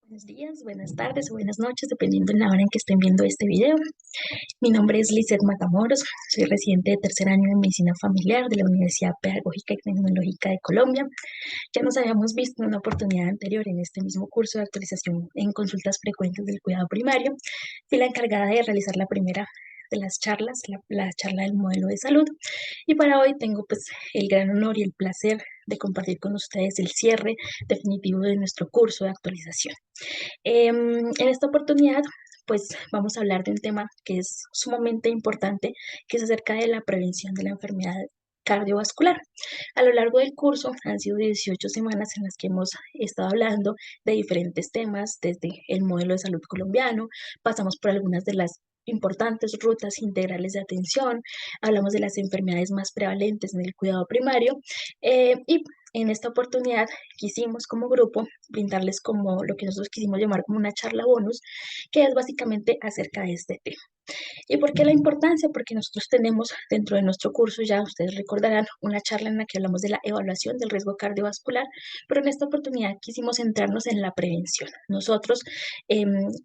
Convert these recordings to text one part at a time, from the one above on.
Buenos días, buenas tardes o buenas noches, dependiendo de la hora en que estén viendo este video. Mi nombre es Lizeth Matamoros, soy residente de tercer año de Medicina Familiar de la Universidad Pedagógica y Tecnológica de Colombia. Ya nos habíamos visto en una oportunidad anterior en este mismo curso de actualización en consultas frecuentes del cuidado primario. Fui la encargada de realizar la primera de las charlas, la charla del modelo de salud. Y para hoy tengo pues el gran honor y el placer de compartir con ustedes el cierre definitivo de nuestro curso de actualización. En esta oportunidad, pues vamos a hablar de un tema que es sumamente importante, que es acerca de la prevención de la enfermedad cardiovascular. A lo largo del curso han sido 18 semanas en las que hemos estado hablando de diferentes temas, desde el modelo de salud colombiano, pasamos por algunas de las importantes rutas integrales de atención, hablamos de las enfermedades más prevalentes en el cuidado primario y en esta oportunidad quisimos como grupo brindarles como lo que nosotros quisimos llamar como una charla bonus, que es básicamente acerca de este tema. ¿Y por qué la importancia? Porque nosotros tenemos dentro de nuestro curso, ya ustedes recordarán, una charla en la que hablamos de la evaluación del riesgo cardiovascular, pero en esta oportunidad quisimos centrarnos en la prevención. Nosotros,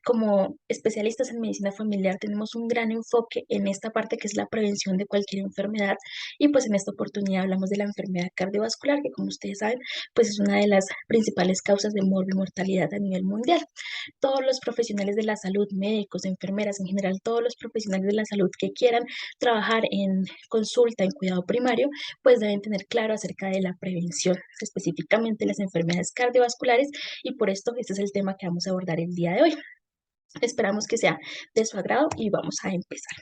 como especialistas en medicina familiar, tenemos un gran enfoque en esta parte que es la prevención de cualquier enfermedad y pues en esta oportunidad hablamos de la enfermedad cardiovascular, que como ustedes saben, pues es una de las principales causas de mortalidad a nivel mundial. Todos los profesionales de la salud, médicos, enfermeras, en general, todos los profesionales de la salud que quieran trabajar en consulta, en cuidado primario, pues deben tener claro acerca de la prevención, específicamente las enfermedades cardiovasculares, y por esto este es el tema que vamos a abordar el día de hoy. Esperamos que sea de su agrado y vamos a empezar.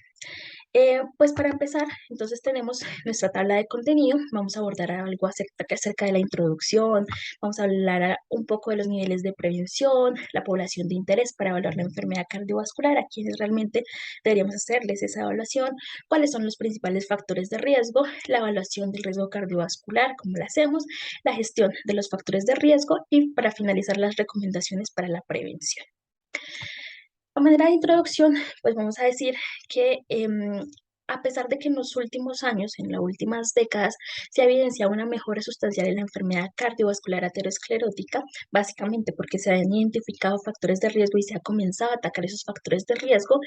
Pues para empezar, entonces tenemos nuestra tabla de contenido. Vamos a abordar algo acerca de la introducción, vamos a hablar un poco de los niveles de prevención, la población de interés para evaluar la enfermedad cardiovascular, a quienes realmente deberíamos hacerles esa evaluación, cuáles son los principales factores de riesgo, la evaluación del riesgo cardiovascular, cómo la hacemos, la gestión de los factores de riesgo y para finalizar las recomendaciones para la prevención. A manera de introducción, pues vamos a decir que a pesar de que en los últimos años, en las últimas décadas, se ha evidenciado una mejora sustancial en la enfermedad cardiovascular aterosclerótica, básicamente porque se han identificado factores de riesgo y se ha comenzado a atacar esos factores de riesgo,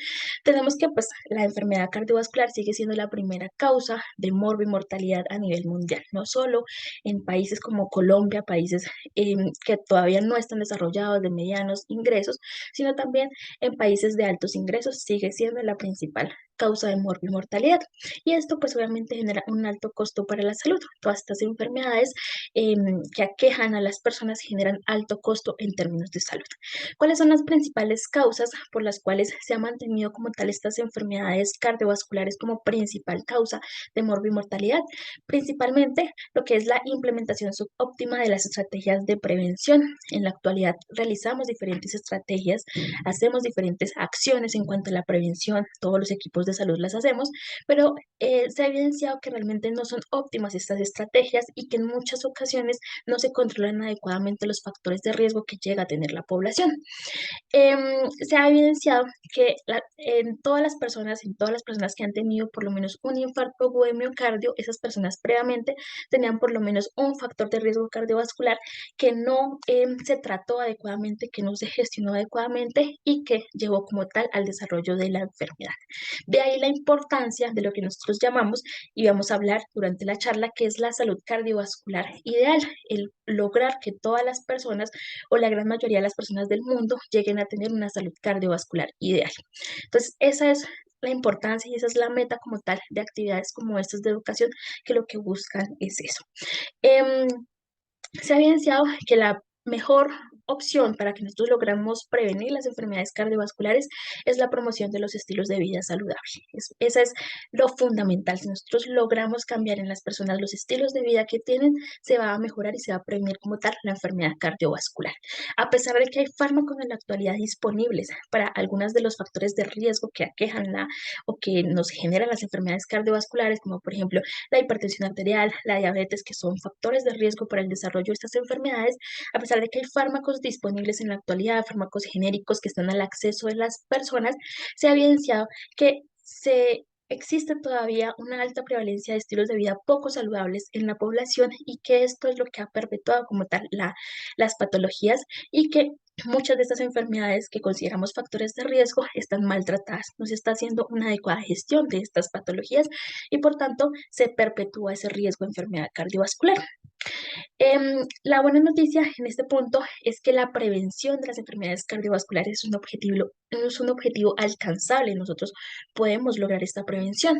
tenemos que pues la enfermedad cardiovascular sigue siendo la primera causa de mortalidad a nivel mundial, no solo en países como Colombia, países que todavía no están desarrollados de medianos ingresos, sino también en países de altos ingresos sigue siendo la principal causa de mortalidad. Y esto pues obviamente genera un alto costo para la salud. Todas estas enfermedades que aquejan a las personas generan alto costo en términos de salud. ¿Cuáles son las principales causas por las cuales se ha mantenido como tal estas enfermedades cardiovasculares como principal causa de mortalidad? Principalmente lo que es la implementación subóptima de las estrategias de prevención. En la actualidad realizamos diferentes estrategias, hacemos diferentes acciones en cuanto a la prevención, todos los equipos de salud las hacemos, pero se ha evidenciado que realmente no son óptimas estas estrategias y que en muchas ocasiones no se controlan adecuadamente los factores de riesgo que llega a tener la población. Se ha evidenciado que en todas las personas que han tenido por lo menos un infarto o de miocardio, esas personas previamente tenían por lo menos un factor de riesgo cardiovascular que no se trató adecuadamente, que no se gestionó adecuadamente y que llevó como tal al desarrollo de la enfermedad. De ahí la importancia de lo que nosotros llamamos, y vamos a hablar durante la charla, que es la salud cardiovascular ideal, el lograr que todas las personas o la gran mayoría de las personas del mundo lleguen a tener una salud cardiovascular ideal. Entonces, esa es la importancia y esa es la meta como tal de actividades como estas de educación, que lo que buscan es eso. Em, Se ha evidenciado que la mejor opción para que nosotros logramos prevenir las enfermedades cardiovasculares es la promoción de los estilos de vida saludable. Esa es lo fundamental. Si nosotros logramos cambiar en las personas los estilos de vida que tienen, se va a mejorar y se va a prevenir como tal la enfermedad cardiovascular. A pesar de que hay fármacos en la actualidad disponibles para algunos de los factores de riesgo que aquejan o que nos generan las enfermedades cardiovasculares, como por ejemplo la hipertensión arterial, la diabetes, que son factores de riesgo para el desarrollo de estas enfermedades, a pesar de que hay fármacos disponibles en la actualidad, fármacos genéricos que están al acceso de las personas, se ha evidenciado que existe todavía una alta prevalencia de estilos de vida poco saludables en la población y que esto es lo que ha perpetuado como tal las patologías y que Muchas de estas enfermedades que consideramos factores de riesgo están maltratadas, no se está haciendo una adecuada gestión de estas patologías y por tanto se perpetúa ese riesgo de enfermedad cardiovascular. La buena noticia en este punto es que la prevención de las enfermedades cardiovasculares es un objetivo alcanzable. Nosotros podemos lograr esta prevención.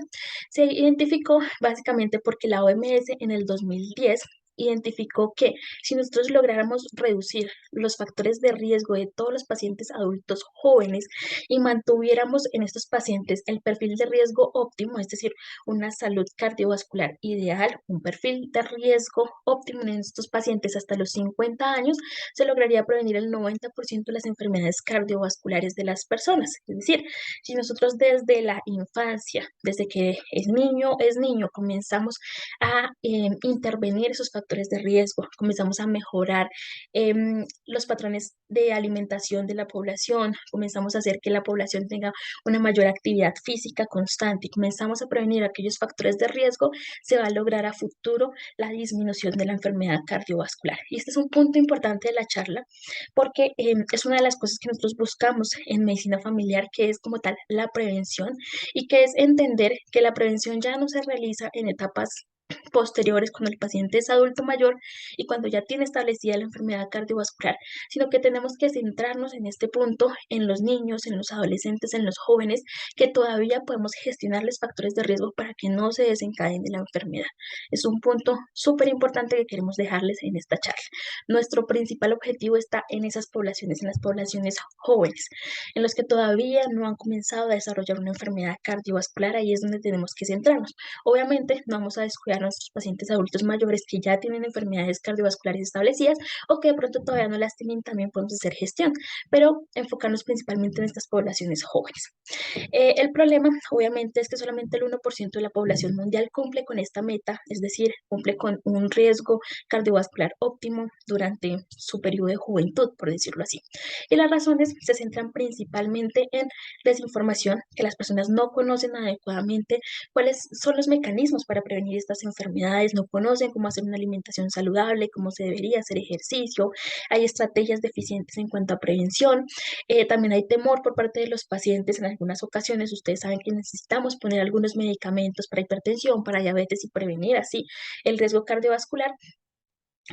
Se identificó básicamente porque la OMS en el 2010 identificó que si nosotros lográramos reducir los factores de riesgo de todos los pacientes adultos jóvenes y mantuviéramos en estos pacientes el perfil de riesgo óptimo, es decir, una salud cardiovascular ideal, un perfil de riesgo óptimo en estos pacientes hasta los 50 años, se lograría prevenir el 90% de las enfermedades cardiovasculares de las personas. Es decir, si nosotros desde la infancia, desde que es niño, comenzamos a intervenir esos factores de riesgo, comenzamos a mejorar los patrones de alimentación de la población, comenzamos a hacer que la población tenga una mayor actividad física constante y comenzamos a prevenir aquellos factores de riesgo, se va a lograr a futuro la disminución de la enfermedad cardiovascular. Y este es un punto importante de la charla porque es una de las cosas que nosotros buscamos en medicina familiar, que es como tal la prevención y que es entender que la prevención ya no se realiza en etapas posteriores cuando el paciente es adulto mayor y cuando ya tiene establecida la enfermedad cardiovascular, sino que tenemos que centrarnos en este punto en los niños, en los adolescentes, en los jóvenes, que todavía podemos gestionarles factores de riesgo para que no se desencadene la enfermedad. Es un punto súper importante que queremos dejarles en esta charla. Nuestro principal objetivo está en esas poblaciones, en las poblaciones jóvenes, en los que todavía no han comenzado a desarrollar una enfermedad cardiovascular. Ahí es donde tenemos que centrarnos. Obviamente no vamos a descuidar a nuestros pacientes adultos mayores que ya tienen enfermedades cardiovasculares establecidas o que de pronto todavía no las tienen, también podemos hacer gestión, pero enfocarnos principalmente en estas poblaciones jóvenes. El problema, obviamente, es que solamente el 1% de la población mundial cumple con esta meta, es decir, cumple con un riesgo cardiovascular óptimo durante su periodo de juventud, por decirlo así. Y las razones se centran principalmente en desinformación, que las personas no conocen adecuadamente cuáles son los mecanismos para prevenir estas enfermedades, no conocen cómo hacer una alimentación saludable, cómo se debería hacer ejercicio, hay estrategias deficientes en cuanto a prevención, también hay temor por parte de los pacientes en algunas ocasiones. Ustedes saben que necesitamos poner algunos medicamentos para hipertensión, para diabetes y prevenir así el riesgo cardiovascular.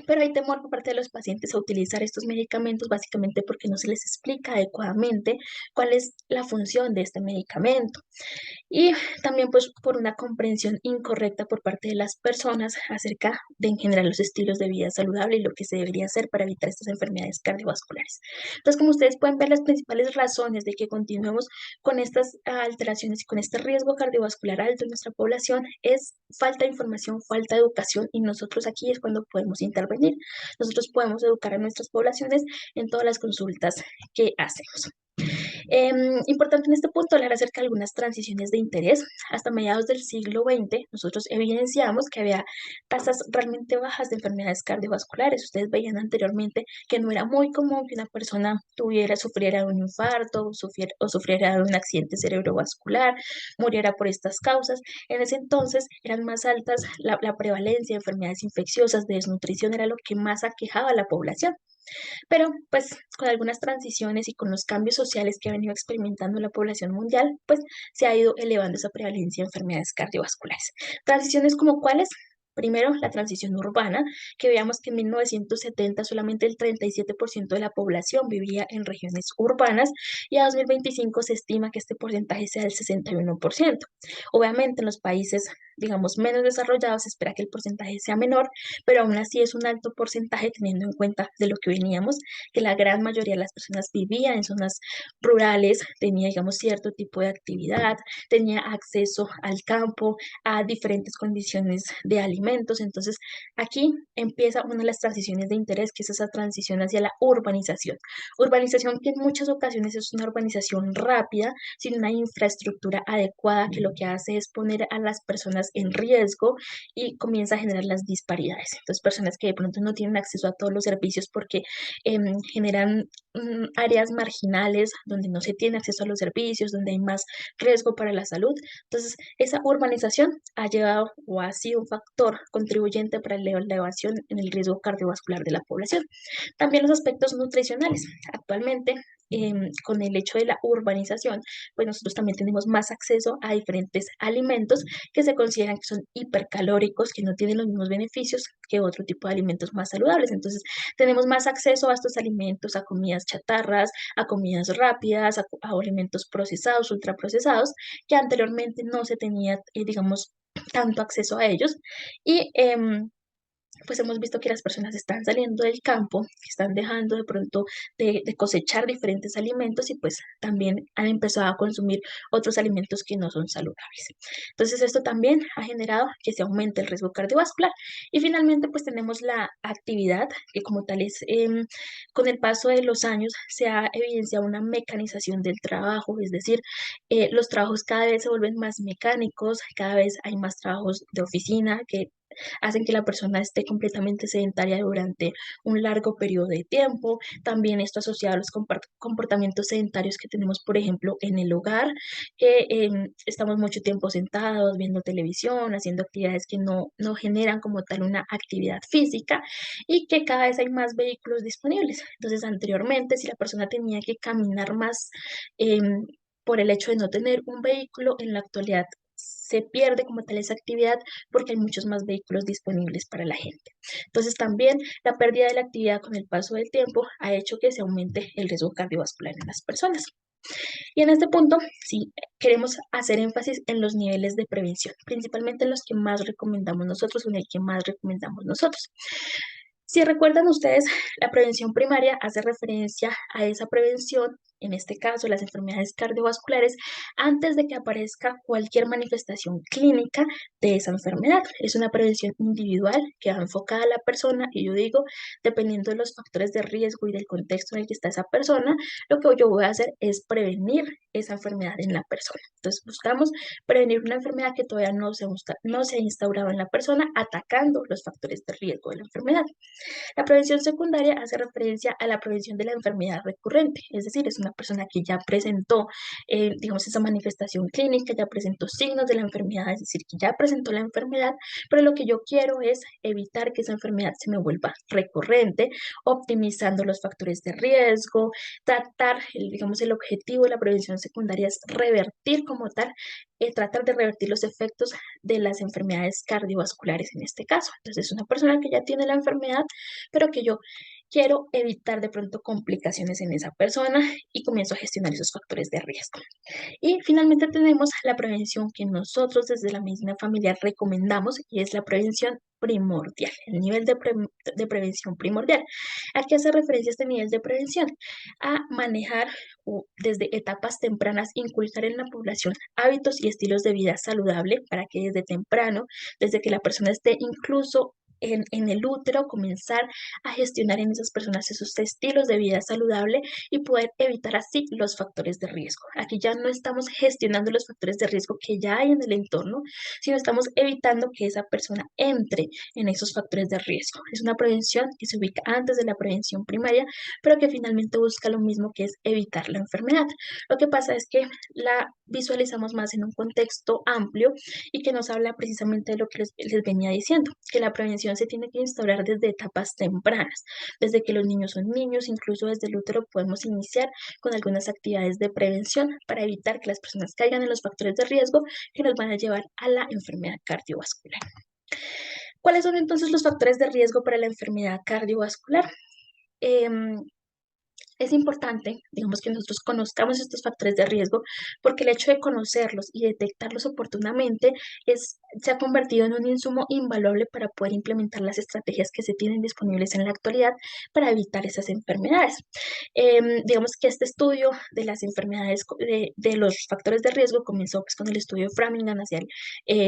Pero hay temor por parte de los pacientes a utilizar estos medicamentos básicamente porque no se les explica adecuadamente cuál es la función de este medicamento. Y también pues por una comprensión incorrecta por parte de las personas acerca de en general los estilos de vida saludable y lo que se debería hacer para evitar estas enfermedades cardiovasculares. Entonces, como ustedes pueden ver, las principales razones de que continuemos con estas alteraciones y con este riesgo cardiovascular alto en nuestra población es falta de información, falta de educación y nosotros aquí es cuando podemos intervenir. Nosotros podemos educar a nuestras poblaciones en todas las consultas que hacemos. Importante en este punto hablar acerca de algunas transiciones de interés. Hasta mediados del siglo XX, nosotros evidenciamos que había tasas realmente bajas de enfermedades cardiovasculares. Ustedes veían anteriormente que no era muy común que una persona sufriera de un infarto o sufriera de un accidente cerebrovascular, muriera por estas causas. En ese entonces eran más altas la prevalencia de enfermedades infecciosas, de desnutrición, era lo que más aquejaba a la población. Pero pues con algunas transiciones y con los cambios sociales que ha venido experimentando la población mundial, pues se ha ido elevando esa prevalencia de enfermedades cardiovasculares. Transiciones como cuáles. Primero, la transición urbana, que veamos que en 1970 solamente el 37% de la población vivía en regiones urbanas y a 2025 se estima que este porcentaje sea del 61%. Obviamente en los países, digamos, menos desarrollados se espera que el porcentaje sea menor, pero aún así es un alto porcentaje teniendo en cuenta de lo que veníamos, que la gran mayoría de las personas vivían en zonas rurales, tenía, digamos, cierto tipo de actividad, tenía acceso al campo, a diferentes condiciones de alimentos. Entonces, aquí empieza una de las transiciones de interés, que es esa transición hacia la urbanización. Urbanización que en muchas ocasiones es una urbanización rápida, sin una infraestructura adecuada, que lo que hace es poner a las personas en riesgo y comienza a generar las disparidades. Entonces, personas que de pronto no tienen acceso a todos los servicios porque generan áreas marginales donde no se tiene acceso a los servicios, donde hay más riesgo para la salud. Entonces, esa urbanización ha llevado o ha sido un factor factor contribuyente para la elevación en el riesgo cardiovascular de la población. También los aspectos nutricionales. Actualmente, con el hecho de la urbanización, pues nosotros también tenemos más acceso a diferentes alimentos que se consideran que son hipercalóricos, que no tienen los mismos beneficios que otro tipo de alimentos más saludables. Entonces, tenemos más acceso a estos alimentos, a comidas chatarras, a comidas rápidas, a alimentos procesados, ultraprocesados, que anteriormente no se tenía, digamos, tanto acceso a ellos. Y pues hemos visto que las personas están saliendo del campo, que están dejando de pronto de cosechar diferentes alimentos y pues también han empezado a consumir otros alimentos que no son saludables. Entonces esto también ha generado que se aumente el riesgo cardiovascular. Y finalmente pues tenemos la actividad que como tal es, con el paso de los años se ha evidenciado una mecanización del trabajo, es decir, los trabajos cada vez se vuelven más mecánicos, cada vez hay más trabajos de oficina que hacen que la persona esté completamente sedentaria durante un largo periodo de tiempo. También esto asociado a los comportamientos sedentarios que tenemos, por ejemplo, en el hogar, que estamos mucho tiempo sentados, viendo televisión, haciendo actividades que no generan como tal una actividad física y que cada vez hay más vehículos disponibles. Entonces, anteriormente, si la persona tenía que caminar más, por el hecho de no tener un vehículo, en la actualidad se pierde como tal esa actividad porque hay muchos más vehículos disponibles para la gente. Entonces también la pérdida de la actividad con el paso del tiempo ha hecho que se aumente el riesgo cardiovascular en las personas. Y en este punto, sí, queremos hacer énfasis en los niveles de prevención, principalmente en los que más recomendamos nosotros o en el que más recomendamos nosotros. Si recuerdan ustedes, la prevención primaria hace referencia a esa prevención, en este caso las enfermedades cardiovasculares, antes de que aparezca cualquier manifestación clínica de esa enfermedad. Es una prevención individual que va enfocada a la persona y yo digo, dependiendo de los factores de riesgo y del contexto en el que está esa persona, lo que yo voy a hacer es prevenir esa enfermedad en la persona. Entonces buscamos prevenir una enfermedad que todavía no se ha instaurado en la persona, atacando los factores de riesgo de la enfermedad. La prevención secundaria hace referencia a la prevención de la enfermedad recurrente, es decir, es una persona que ya presentó, digamos, esa manifestación clínica, ya presentó signos de la enfermedad, es decir, que ya presentó la enfermedad, pero lo que yo quiero es evitar que esa enfermedad se me vuelva recurrente, optimizando los factores de riesgo, tratar, digamos, el objetivo de la prevención secundaria es revertir como tal, tratar de revertir los efectos de las enfermedades cardiovasculares en este caso. Entonces, es una persona que ya tiene la enfermedad, pero que yo quiero evitar de pronto complicaciones en esa persona y comienzo a gestionar esos factores de riesgo. Y finalmente tenemos la prevención que nosotros desde la medicina familiar recomendamos y es la prevención primordial, el nivel de prevención primordial. ¿A qué hace referencia este nivel de prevención? A manejar desde etapas tempranas, inculcar en la población hábitos y estilos de vida saludable para que desde temprano, desde que la persona esté incluso en el útero, comenzar a gestionar en esas personas esos estilos de vida saludable y poder evitar así los factores de riesgo. Aquí ya no estamos gestionando los factores de riesgo que ya hay en el entorno, sino estamos evitando que esa persona entre en esos factores de riesgo. Es una prevención que se ubica antes de la prevención primaria, pero que finalmente busca lo mismo que es evitar la enfermedad. Lo que pasa es que la visualizamos más en un contexto amplio y que nos habla precisamente de lo que les venía diciendo, que la prevención se tiene que instaurar desde etapas tempranas, desde que los niños son niños, incluso desde el útero podemos iniciar con algunas actividades de prevención para evitar que las personas caigan en los factores de riesgo que nos van a llevar a la enfermedad cardiovascular. ¿Cuáles son entonces los factores de riesgo para la enfermedad cardiovascular? Em, es importante, digamos, que nosotros conozcamos estos factores de riesgo porque el hecho de conocerlos y detectarlos oportunamente se ha convertido en un insumo invaluable para poder implementar las estrategias que se tienen disponibles en la actualidad para evitar esas enfermedades. Digamos que este estudio de las enfermedades, de los factores de riesgo comenzó pues, con el estudio de Framingham hacia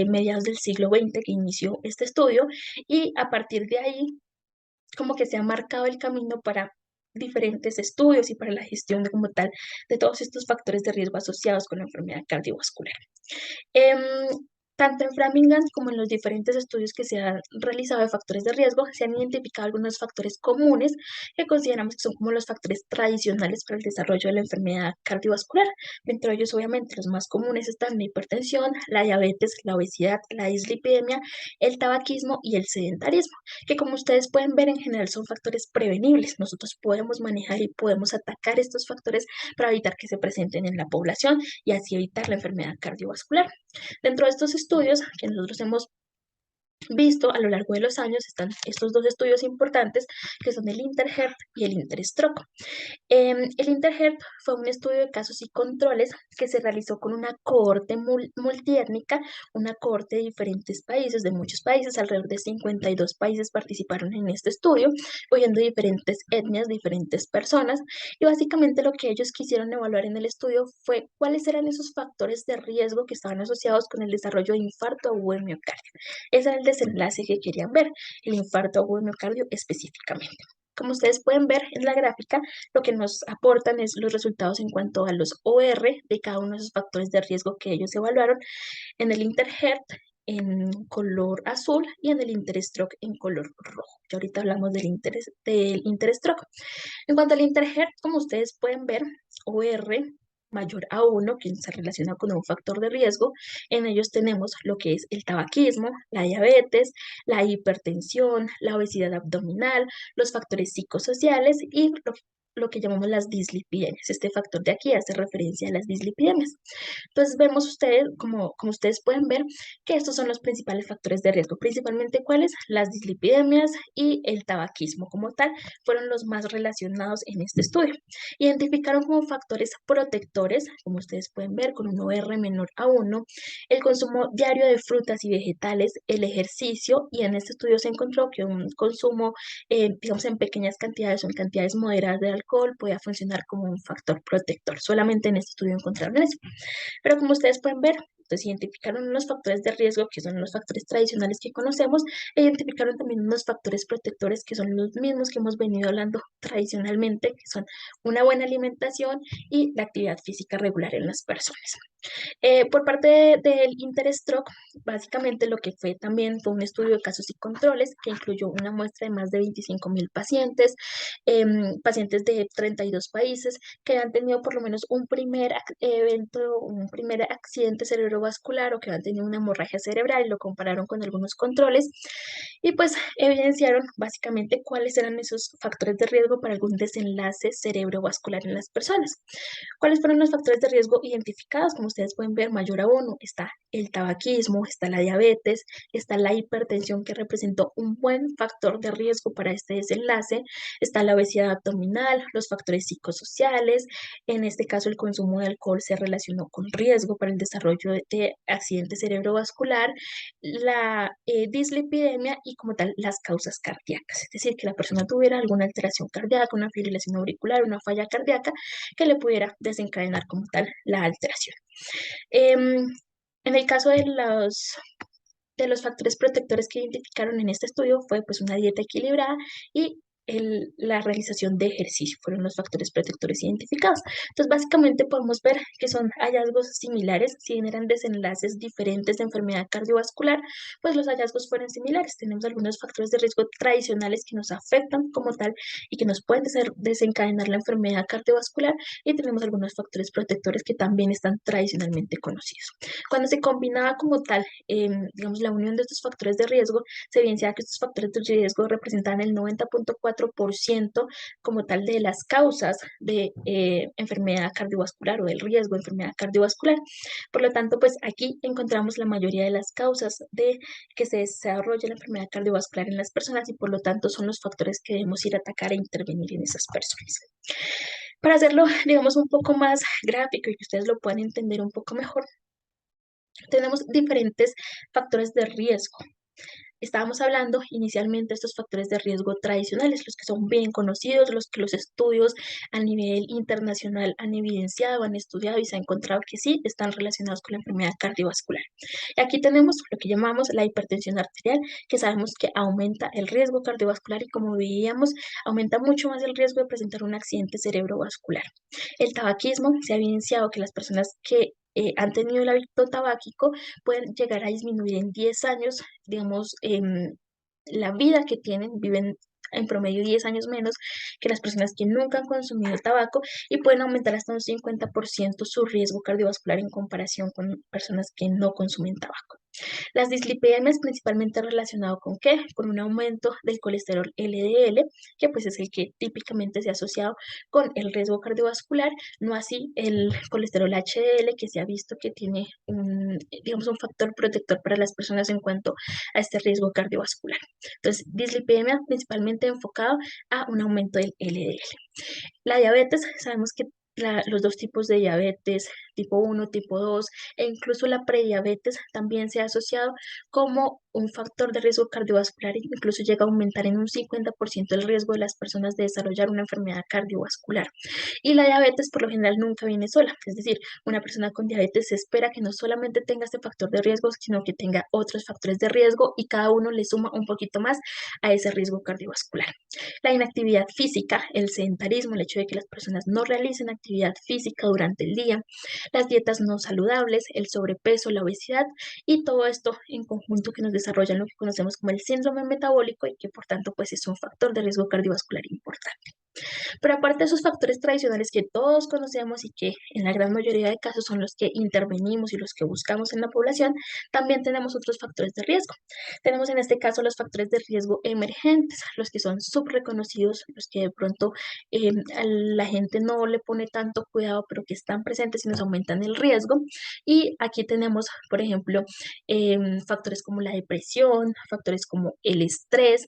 mediados del siglo XX que inició este estudio y a partir de ahí como que se ha marcado el camino para diferentes estudios y para la gestión como tal de todos estos factores de riesgo asociados con la enfermedad cardiovascular. Em, Tanto en Framingham como en los diferentes estudios que se han realizado de factores de riesgo, se han identificado algunos factores comunes que consideramos que son como los factores tradicionales para el desarrollo de la enfermedad cardiovascular. Dentro de ellos, obviamente, los más comunes están la hipertensión, la diabetes, la obesidad, la dislipidemia, el tabaquismo y el sedentarismo, que como ustedes pueden ver en general son factores prevenibles. Nosotros podemos manejar y podemos atacar estos factores para evitar que se presenten en la población y así evitar la enfermedad cardiovascular. Dentro de estos estudios que nosotros hemos visto a lo largo de los años están estos dos estudios importantes que son el INTERHEART y el INTERSTROKE. El INTERHEART fue un estudio de casos y controles que se realizó con una cohorte multiétnica, una cohorte de diferentes países, de muchos países, alrededor de 52 países participaron en este estudio, oyendo diferentes etnias, diferentes personas, y básicamente lo que ellos quisieron evaluar en el estudio fue cuáles eran esos factores de riesgo que estaban asociados con el desarrollo de infarto agudo de miocardio. Ese era el desenlace que querían ver, el infarto agudo de miocardio específicamente. Como ustedes pueden ver en la gráfica, lo que nos aportan es los resultados en cuanto a los OR de cada uno de esos factores de riesgo que ellos evaluaron en el INTERHEART en color azul y en el INTERSTROKE en color rojo. Ya ahorita hablamos del INTERSTROKE. En cuanto al INTERHEART, como ustedes pueden ver, OR mayor a 1, que se relaciona con un factor de riesgo. En ellos tenemos lo que es el tabaquismo, la diabetes, la hipertensión, la obesidad abdominal, los factores psicosociales y lo que llamamos las dislipidemias. Este factor de aquí hace referencia a las dislipidemias. Entonces vemos ustedes, como ustedes pueden ver, que estos son los principales factores de riesgo, principalmente cuáles, las dislipidemias y el tabaquismo como tal, fueron los más relacionados en este estudio. Identificaron como factores protectores, como ustedes pueden ver, con un OR menor a 1, el consumo diario de frutas y vegetales, el ejercicio, y en este estudio se encontró que un consumo, digamos, en pequeñas cantidades o en cantidades moderadas de alcohol podía funcionar como un factor protector. Solamente en este estudio encontraron eso. Pero como ustedes pueden ver, entonces identificaron unos factores de riesgo que son los factores tradicionales que conocemos e identificaron también unos factores protectores que son los mismos que hemos venido hablando tradicionalmente, que son una buena alimentación y la actividad física regular en las personas. Por parte del INTERSTROKE, básicamente lo que fue también fue un estudio de casos y controles que incluyó una muestra de más de 25.000 pacientes, pacientes de 32 países que han tenido por lo menos un primer evento, un primer accidente cerebrovascular o que han tenido una hemorragia cerebral y lo compararon con algunos controles y pues evidenciaron básicamente cuáles eran esos factores de riesgo para algún desenlace cerebrovascular en las personas. ¿Cuáles fueron los factores de riesgo identificados? Como ustedes pueden ver, mayor a 1 está el tabaquismo, está la diabetes, está la hipertensión que representó un buen factor de riesgo para este desenlace, está la obesidad abdominal, los factores psicosociales, en este caso el consumo de alcohol se relacionó con riesgo para el desarrollo de accidente cerebrovascular, la dislipidemia y como tal las causas cardíacas, es decir, que la persona tuviera alguna alteración cardíaca, una fibrilación auricular, una falla cardíaca que le pudiera desencadenar como tal la alteración. Em, en el caso de los factores protectores que identificaron en este estudio fue pues una dieta equilibrada y la realización de ejercicio fueron los factores protectores identificados. Entonces, básicamente podemos ver que son hallazgos similares, si bien eran desenlaces diferentes de enfermedad cardiovascular, pues los hallazgos fueron similares. Tenemos algunos factores de riesgo tradicionales que nos afectan como tal y que nos pueden desencadenar la enfermedad cardiovascular y tenemos algunos factores protectores que también están tradicionalmente conocidos. Cuando se combinaba como tal, digamos, la unión de estos factores de riesgo, se evidencia que estos factores de riesgo representan el 90.4% como tal de las causas de enfermedad cardiovascular o del riesgo de enfermedad cardiovascular. Por lo tanto, pues aquí encontramos la mayoría de las causas de que se desarrolle la enfermedad cardiovascular en las personas y por lo tanto son los factores que debemos ir a atacar e intervenir en esas personas. Para hacerlo, digamos, un poco más gráfico y que ustedes lo puedan entender un poco mejor, tenemos diferentes factores de riesgo. Estábamos hablando inicialmente de estos factores de riesgo tradicionales, los que son bien conocidos, los que los estudios a nivel internacional han evidenciado, han estudiado y se ha encontrado que sí están relacionados con la enfermedad cardiovascular. Y aquí tenemos lo que llamamos la hipertensión arterial, que sabemos que aumenta el riesgo cardiovascular y como veíamos, aumenta mucho más el riesgo de presentar un accidente cerebrovascular. El tabaquismo se ha evidenciado que las personas que han tenido el hábito tabáquico pueden llegar a disminuir en 10 años, digamos, la vida que tienen, viven en promedio 10 años menos que las personas que nunca han consumido tabaco y pueden aumentar hasta un 50% su riesgo cardiovascular en comparación con personas que no consumen tabaco. Las dislipidemias principalmente relacionado con ¿qué? Con un aumento del colesterol LDL, que pues es el que típicamente se ha asociado con el riesgo cardiovascular, no así el colesterol HDL, que se ha visto que tiene un, digamos, un factor protector para las personas en cuanto a este riesgo cardiovascular. Entonces, dislipidemia principalmente enfocado a un aumento del LDL. La diabetes, sabemos que los dos tipos de diabetes, tipo 1, tipo 2, e incluso la prediabetes también se ha asociado como un factor de riesgo cardiovascular, incluso llega a aumentar en un 50% el riesgo de las personas de desarrollar una enfermedad cardiovascular. Y la diabetes por lo general nunca viene sola, es decir, una persona con diabetes se espera que no solamente tenga este factor de riesgo, sino que tenga otros factores de riesgo y cada uno le suma un poquito más a ese riesgo cardiovascular. La inactividad física, el sedentarismo, el hecho de que las personas no realicen actividad física durante el día, las dietas no saludables, el sobrepeso, la obesidad y todo esto en conjunto que nos desarrollan lo que conocemos como el síndrome metabólico y que por tanto pues es un factor de riesgo cardiovascular importante. Pero aparte de esos factores tradicionales que todos conocemos y que en la gran mayoría de casos son los que intervenimos y los que buscamos en la población, también tenemos otros factores de riesgo. Tenemos en este caso los factores de riesgo emergentes, los que son subreconocidos, los que de pronto a la gente no le pone tanto cuidado, pero que están presentes y nos aumentan el riesgo. Y aquí tenemos, por ejemplo, factores como la depresión, factores como el estrés.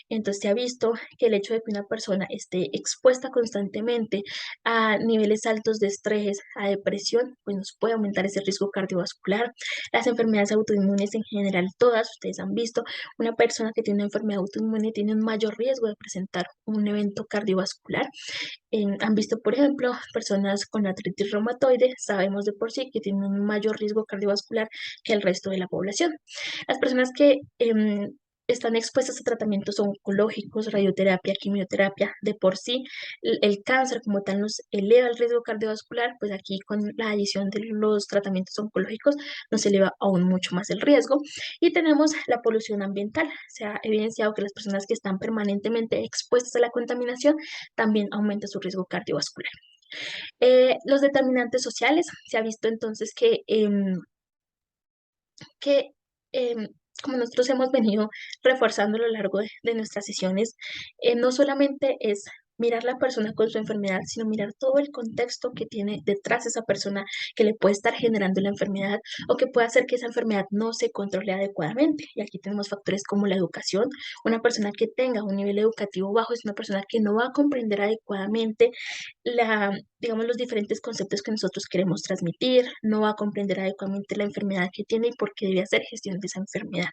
Entonces se ha visto que el hecho de que una persona esté expuesta constantemente a niveles altos de estrés, a depresión, pues nos puede aumentar ese riesgo cardiovascular. Las enfermedades autoinmunes en general, todas, ustedes han visto, una persona que tiene una enfermedad autoinmune tiene un mayor riesgo de presentar un evento cardiovascular. Han visto, por ejemplo, personas con artritis reumatoide, sabemos de por sí que tienen un mayor riesgo cardiovascular que el resto de la población. Las personas que están expuestas a tratamientos oncológicos, radioterapia, quimioterapia, de por sí el cáncer como tal nos eleva el riesgo cardiovascular, pues aquí con la adición de los tratamientos oncológicos nos eleva aún mucho más el riesgo. Y tenemos la polución ambiental. Se ha evidenciado que las personas que están permanentemente expuestas a la contaminación también aumenta su riesgo cardiovascular. Los determinantes sociales, se ha visto entonces que em, como nosotros hemos venido reforzando a lo largo de nuestras sesiones, no solamente es mirar la persona con su enfermedad, sino mirar todo el contexto que tiene detrás de esa persona que le puede estar generando la enfermedad o que puede hacer que esa enfermedad no se controle adecuadamente. Y aquí tenemos factores como la educación. Una persona que tenga un nivel educativo bajo es una persona que no va a comprender adecuadamente digamos, los diferentes conceptos que nosotros queremos transmitir, no va a comprender adecuadamente la enfermedad que tiene y por qué debe hacer gestión de esa enfermedad.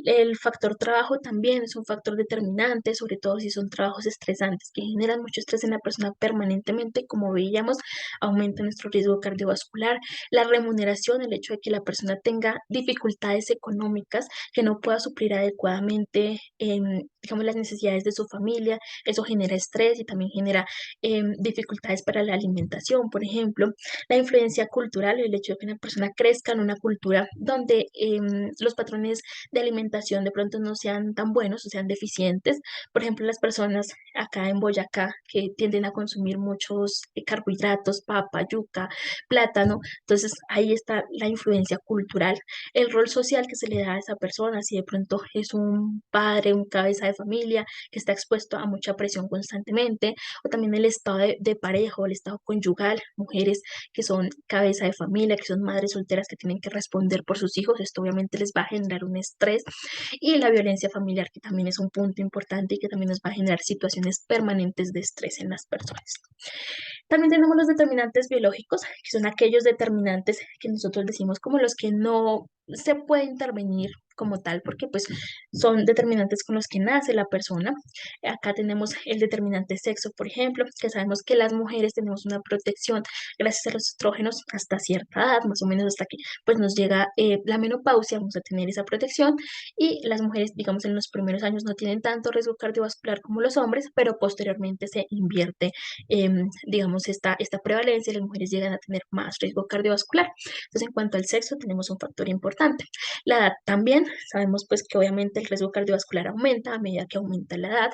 El factor trabajo también es un factor determinante, sobre todo si son trabajos estresantes que generan mucho estrés en la persona permanentemente, como veíamos, aumenta nuestro riesgo cardiovascular. La remuneración, el hecho de que la persona tenga dificultades económicas, que no pueda suplir adecuadamente, digamos, las necesidades de su familia, eso genera estrés y también genera dificultades para la alimentación, por ejemplo. La influencia cultural, el hecho de que una persona crezca en una cultura donde los patrones de alimentación de pronto no sean tan buenos o sean deficientes. Por ejemplo, las personas acá en Boyacá que tienden a consumir muchos carbohidratos, papa, yuca, plátano. Entonces ahí está la influencia cultural, el rol social que se le da a esa persona, si de pronto es un padre, un cabeza de familia que está expuesto a mucha presión constantemente, o también el estado de pareja o el estado conyugal, mujeres que son cabeza de familia, que son madres solteras que tienen que responder por sus hijos, esto obviamente les va a generar un estrés y la violencia familiar, que también es un punto importante y que también nos va a generar situaciones permanentes de estrés en las personas. También tenemos los determinantes biológicos, que son aquellos determinantes que nosotros decimos como los que no se puede intervenir como tal, porque pues son determinantes con los que nace la persona. Acá tenemos el determinante sexo, por ejemplo, que sabemos que las mujeres tenemos una protección gracias a los estrógenos hasta cierta edad, más o menos hasta que pues nos llega la menopausia, vamos a tener esa protección, y las mujeres, digamos, en los primeros años no tienen tanto riesgo cardiovascular como los hombres, pero posteriormente se invierte, digamos, esta prevalencia y las mujeres llegan a tener más riesgo cardiovascular. Entonces, en cuanto al sexo, tenemos un factor importante. La edad también, sabemos pues que obviamente el riesgo cardiovascular aumenta a medida que aumenta la edad.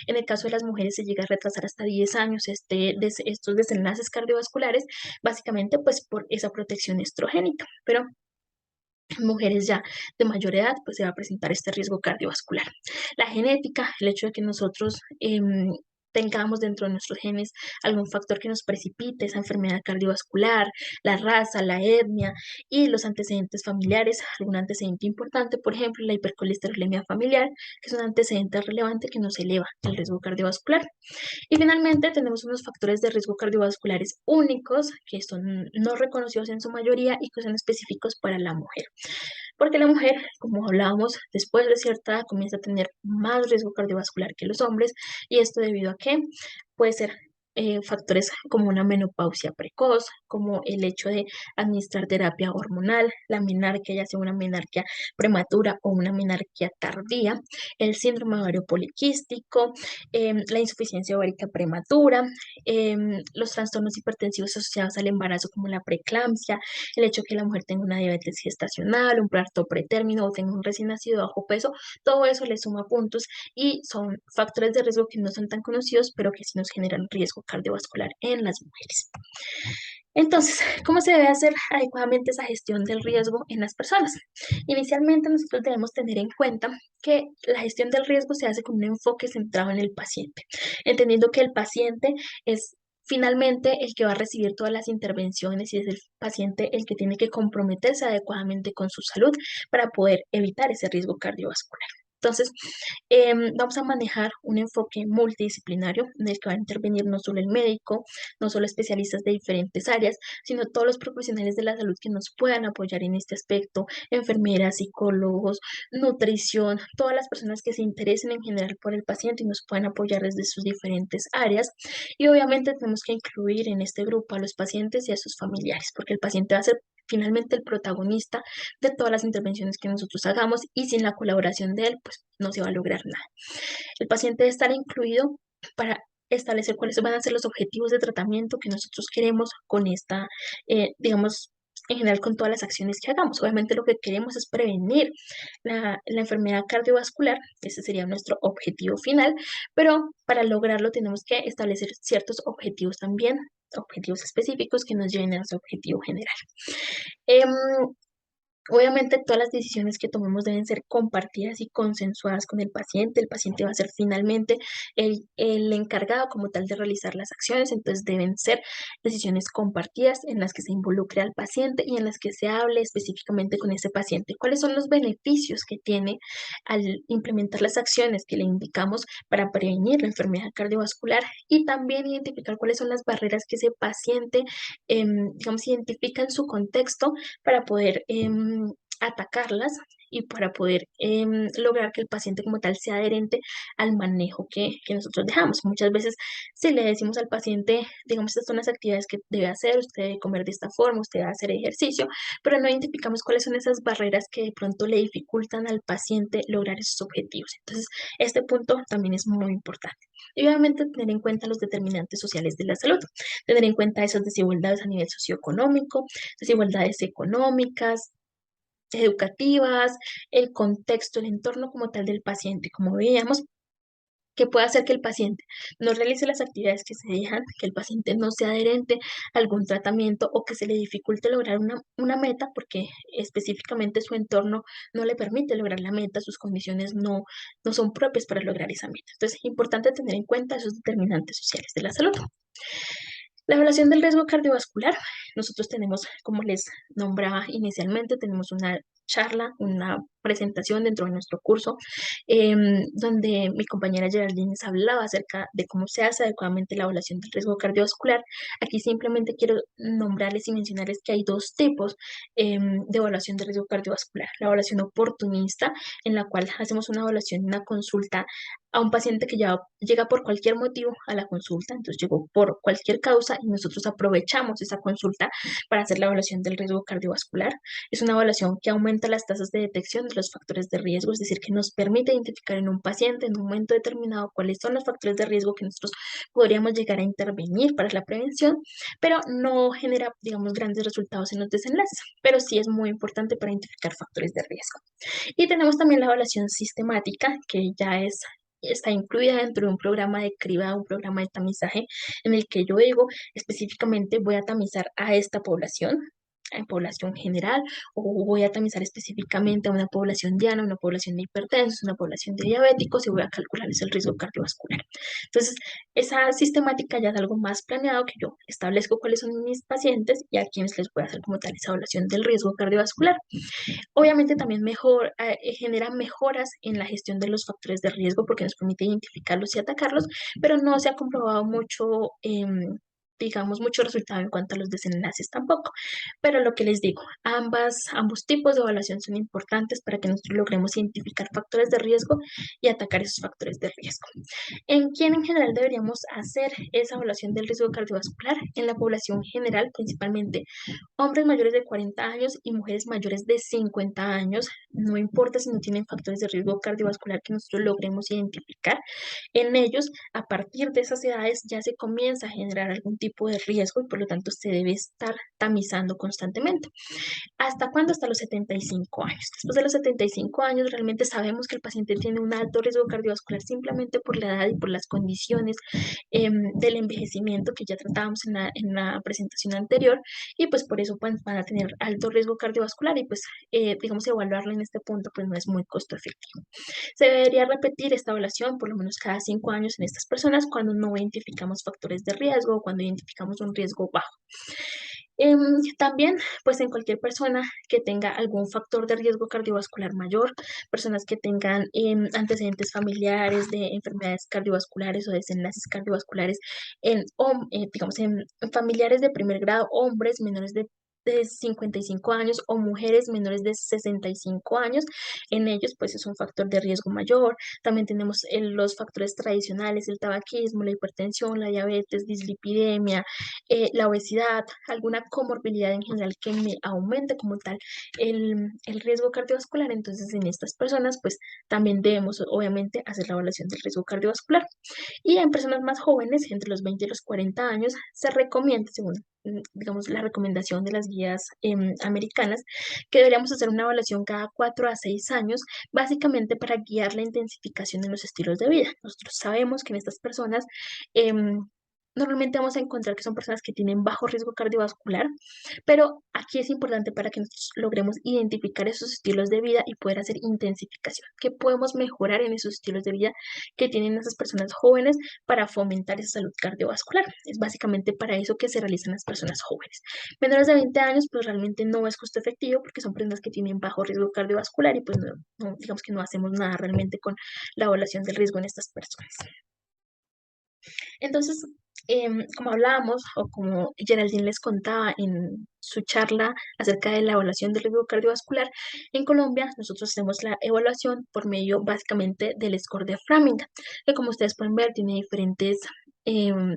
En el caso de las mujeres se llega a retrasar hasta 10 años estos desenlaces cardiovasculares, básicamente pues por esa protección estrogénica, pero en mujeres ya de mayor edad, pues se va a presentar este riesgo cardiovascular. La genética, el hecho de que nosotros tengamos dentro de nuestros genes algún factor que nos precipite esa enfermedad cardiovascular, la raza, la etnia y los antecedentes familiares, algún antecedente importante, por ejemplo, la hipercolesterolemia familiar, que es un antecedente relevante que nos eleva el riesgo cardiovascular. Y finalmente tenemos unos factores de riesgo cardiovasculares únicos que son no reconocidos en su mayoría y que son específicos para la mujer. Porque la mujer, como hablábamos, después de cierta edad comienza a tener más riesgo cardiovascular que los hombres, y esto debido a que puede ser factores como una menopausia precoz, como el hecho de administrar terapia hormonal, la menarquia, ya sea una menarquia prematura o una menarquia tardía, el síndrome ovario poliquístico, la insuficiencia ovárica prematura, los trastornos hipertensivos asociados al embarazo como la preeclampsia, el hecho de que la mujer tenga una diabetes gestacional, un parto pretérmino o tenga un recién nacido bajo peso, todo eso le suma puntos y son factores de riesgo que no son tan conocidos, pero que sí nos generan riesgo cardiovascular en las mujeres. Entonces, ¿cómo se debe hacer adecuadamente esa gestión del riesgo en las personas? Inicialmente, nosotros debemos tener en cuenta que la gestión del riesgo se hace con un enfoque centrado en el paciente, entendiendo que el paciente es finalmente el que va a recibir todas las intervenciones y es el paciente el que tiene que comprometerse adecuadamente con su salud para poder evitar ese riesgo cardiovascular. Entonces, vamos a manejar un enfoque multidisciplinario en el que va a intervenir no solo el médico, no solo especialistas de diferentes áreas, sino todos los profesionales de la salud que nos puedan apoyar en este aspecto, enfermeras, psicólogos, nutrición, todas las personas que se interesen en general por el paciente y nos puedan apoyar desde sus diferentes áreas. Y obviamente tenemos que incluir en este grupo a los pacientes y a sus familiares, porque el paciente va a ser finalmente el protagonista de todas las intervenciones que nosotros hagamos y sin la colaboración de él, pues no se va a lograr nada. El paciente debe estar incluido para establecer cuáles van a ser los objetivos de tratamiento que nosotros queremos con esta, digamos, en general con todas las acciones que hagamos. Obviamente lo que queremos es prevenir la enfermedad cardiovascular, ese sería nuestro objetivo final, pero para lograrlo tenemos que establecer ciertos objetivos también, objetivos específicos que nos lleven a ese objetivo general. Em, Obviamente todas las decisiones que tomemos deben ser compartidas y consensuadas con el paciente. El paciente va a ser finalmente el encargado como tal de realizar las acciones, entonces deben ser decisiones compartidas en las que se involucre al paciente y en las que se hable específicamente con ese paciente. ¿Cuáles son los beneficios que tiene al implementar las acciones que le indicamos para prevenir la enfermedad cardiovascular? Y también identificar cuáles son las barreras que ese paciente, digamos, identifica en su contexto para poder atacarlas y para poder lograr que el paciente como tal sea adherente al manejo que nosotros dejamos. Muchas veces si le decimos al paciente, digamos, estas son las actividades que debe hacer, usted debe comer de esta forma, usted debe hacer ejercicio, pero no identificamos cuáles son esas barreras que de pronto le dificultan al paciente lograr esos objetivos. Entonces, este punto también es muy importante. Y obviamente tener en cuenta los determinantes sociales de la salud, tener en cuenta esas desigualdades a nivel socioeconómico, desigualdades económicas, educativas, el contexto, el entorno como tal del paciente, como veíamos, que puede hacer que el paciente no realice las actividades que se dejan, que el paciente no sea adherente a algún tratamiento o que se le dificulte lograr una meta porque específicamente su entorno no le permite lograr la meta, sus condiciones no son propias para lograr esa meta. Entonces, es importante tener en cuenta esos determinantes sociales de la salud. La evaluación del riesgo cardiovascular, nosotros tenemos, como les nombraba inicialmente, tenemos una charla, una presentación dentro de nuestro curso, donde mi compañera Geraldine les hablaba acerca de cómo se hace adecuadamente la evaluación del riesgo cardiovascular. Aquí simplemente quiero nombrarles y mencionarles que hay dos tipos de evaluación de riesgo cardiovascular. La evaluación oportunista, en la cual hacemos una evaluación, una consulta a un paciente que ya llega por cualquier motivo a la consulta, entonces llegó por cualquier causa y nosotros aprovechamos esa consulta para hacer la evaluación del riesgo cardiovascular. Es una evaluación que aumenta las tasas de detección de los factores de riesgo, es decir, que nos permite identificar en un paciente en un momento determinado cuáles son los factores de riesgo que nosotros podríamos llegar a intervenir para la prevención, pero no genera, digamos, grandes resultados en los desenlaces, pero sí es muy importante para identificar factores de riesgo. Y tenemos también la evaluación sistemática, que ya está incluida dentro de un programa de criba, un programa de tamizaje, en el que yo digo específicamente voy a tamizar a esta población, en población general, o voy a tamizar específicamente a una población diana, una población de hipertensos, una población de diabéticos, y voy a calcularles el riesgo cardiovascular. Entonces, esa sistemática ya es algo más planeado, que yo establezco cuáles son mis pacientes y a quienes les voy a hacer como tal esa evaluación del riesgo cardiovascular. Obviamente también genera mejoras en la gestión de los factores de riesgo porque nos permite identificarlos y atacarlos, pero no se ha comprobado mucho, digamos, mucho resultado en cuanto a los desenlaces tampoco. Pero lo que les digo, ambos tipos de evaluación son importantes para que nosotros logremos identificar factores de riesgo y atacar esos factores de riesgo. ¿En quién en general deberíamos hacer esa evaluación del riesgo cardiovascular? En la población general, principalmente hombres mayores de 40 años y mujeres mayores de 50 años, no importa si no tienen factores de riesgo cardiovascular que nosotros logremos identificar. En ellos, a partir de esas edades, ya se comienza a generar algún tipo de riesgo y por lo tanto se debe estar tamizando constantemente. ¿Hasta cuándo? Hasta los 75 años. Después de los 75 años, realmente sabemos que el paciente tiene un alto riesgo cardiovascular simplemente por la edad y por las condiciones del envejecimiento que ya tratábamos en la presentación anterior, y pues por eso pues, van a tener alto riesgo cardiovascular y pues digamos evaluarlo en este punto pues no es muy costo efectivo. Se debería repetir esta evaluación por lo menos cada 5 años en estas personas cuando no identificamos factores de riesgo o cuando identificamos un riesgo bajo. Em, También, pues en cualquier persona que tenga algún factor de riesgo cardiovascular mayor, personas que tengan antecedentes familiares de enfermedades cardiovasculares o desenlaces cardiovasculares digamos, en familiares de primer grado, hombres menores de 55 años o mujeres menores de 65 años, en ellos pues es un factor de riesgo mayor. También tenemos los factores tradicionales, el tabaquismo, la hipertensión, la diabetes, dislipidemia, la obesidad, alguna comorbilidad en general que me aumente como tal el riesgo cardiovascular. Entonces, en estas personas, pues también debemos obviamente hacer la evaluación del riesgo cardiovascular. Y en personas más jóvenes, entre los 20 y los 40 años, se recomienda, según digamos, la recomendación de las guías americanas, que deberíamos hacer una evaluación cada 4 a 6 años, básicamente para guiar la intensificación de los estilos de vida. Nosotros sabemos que en estas personas em, normalmente vamos a encontrar que son personas que tienen bajo riesgo cardiovascular, pero aquí es importante para que nosotros logremos identificar esos estilos de vida y poder hacer intensificación. ¿Qué podemos mejorar en esos estilos de vida que tienen esas personas jóvenes para fomentar esa salud cardiovascular? Es básicamente para eso que se realizan las personas jóvenes. Menores de 20 años, pues realmente no es costo efectivo porque son personas que tienen bajo riesgo cardiovascular y pues digamos que no hacemos nada realmente con la evaluación del riesgo en estas personas. Entonces, como hablábamos o como Geraldine les contaba en su charla acerca de la evaluación del riesgo cardiovascular, en Colombia nosotros hacemos la evaluación por medio básicamente del score de Framingham, que como ustedes pueden ver tiene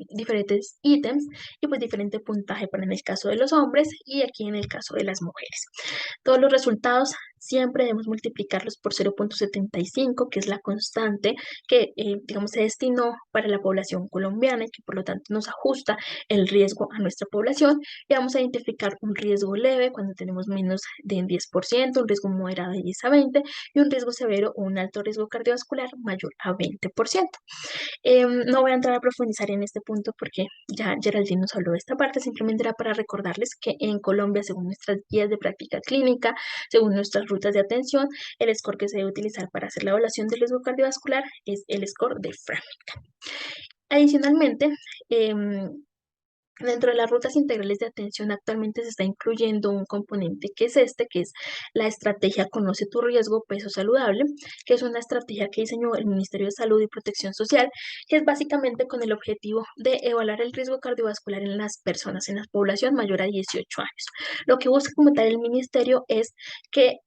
diferentes ítems y pues diferente puntaje para en el caso de los hombres y aquí en el caso de las mujeres. Todos los resultados siempre debemos multiplicarlos por 0,75, que es la constante que, digamos, se destinó para la población colombiana y que por lo tanto nos ajusta el riesgo a nuestra población. Y vamos a identificar un riesgo leve cuando tenemos menos de un 10%, un riesgo moderado de 10 a 20 y un riesgo severo o un alto riesgo cardiovascular mayor a 20%. No voy a entrar a profundizar en este punto porque ya Geraldine nos habló de esta parte, simplemente era para recordarles que en Colombia, según nuestras guías de práctica clínica, según nuestras rutas de atención, el score que se debe utilizar para hacer la evaluación del riesgo cardiovascular es el score de Framingham. Adicionalmente, Dentro de las rutas integrales de atención actualmente se está incluyendo un componente que es este, que es la estrategia Conoce tu riesgo, peso saludable, que es una estrategia que diseñó el Ministerio de Salud y Protección Social, que es básicamente con el objetivo de evaluar el riesgo cardiovascular en las personas, en la población mayor a 18 años. Lo que busca como tal el ministerio es que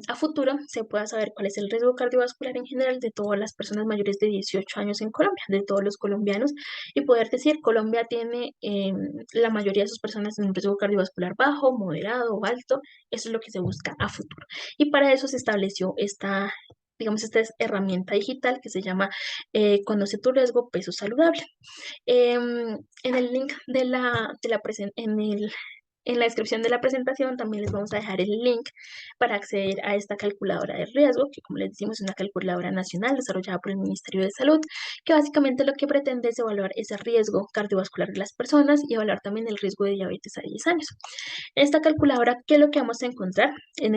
a futuro se pueda saber cuál es el riesgo cardiovascular en general de todas las personas mayores de 18 años en Colombia, de todos los colombianos, y poder decir, Colombia tiene la mayoría de sus personas en un riesgo cardiovascular bajo, moderado o alto. Eso es lo que se busca a futuro. Y para eso se estableció esta, digamos, esta herramienta digital que se llama Conoce tu riesgo, peso saludable. En el link en la descripción de la presentación también les vamos a dejar el link para acceder a esta calculadora de riesgo, que como les decimos es una calculadora nacional desarrollada por el Ministerio de Salud, que básicamente lo que pretende es evaluar ese riesgo cardiovascular de las personas y evaluar también el riesgo de diabetes a 10 años. Esta calculadora, ¿qué es lo que vamos a encontrar? En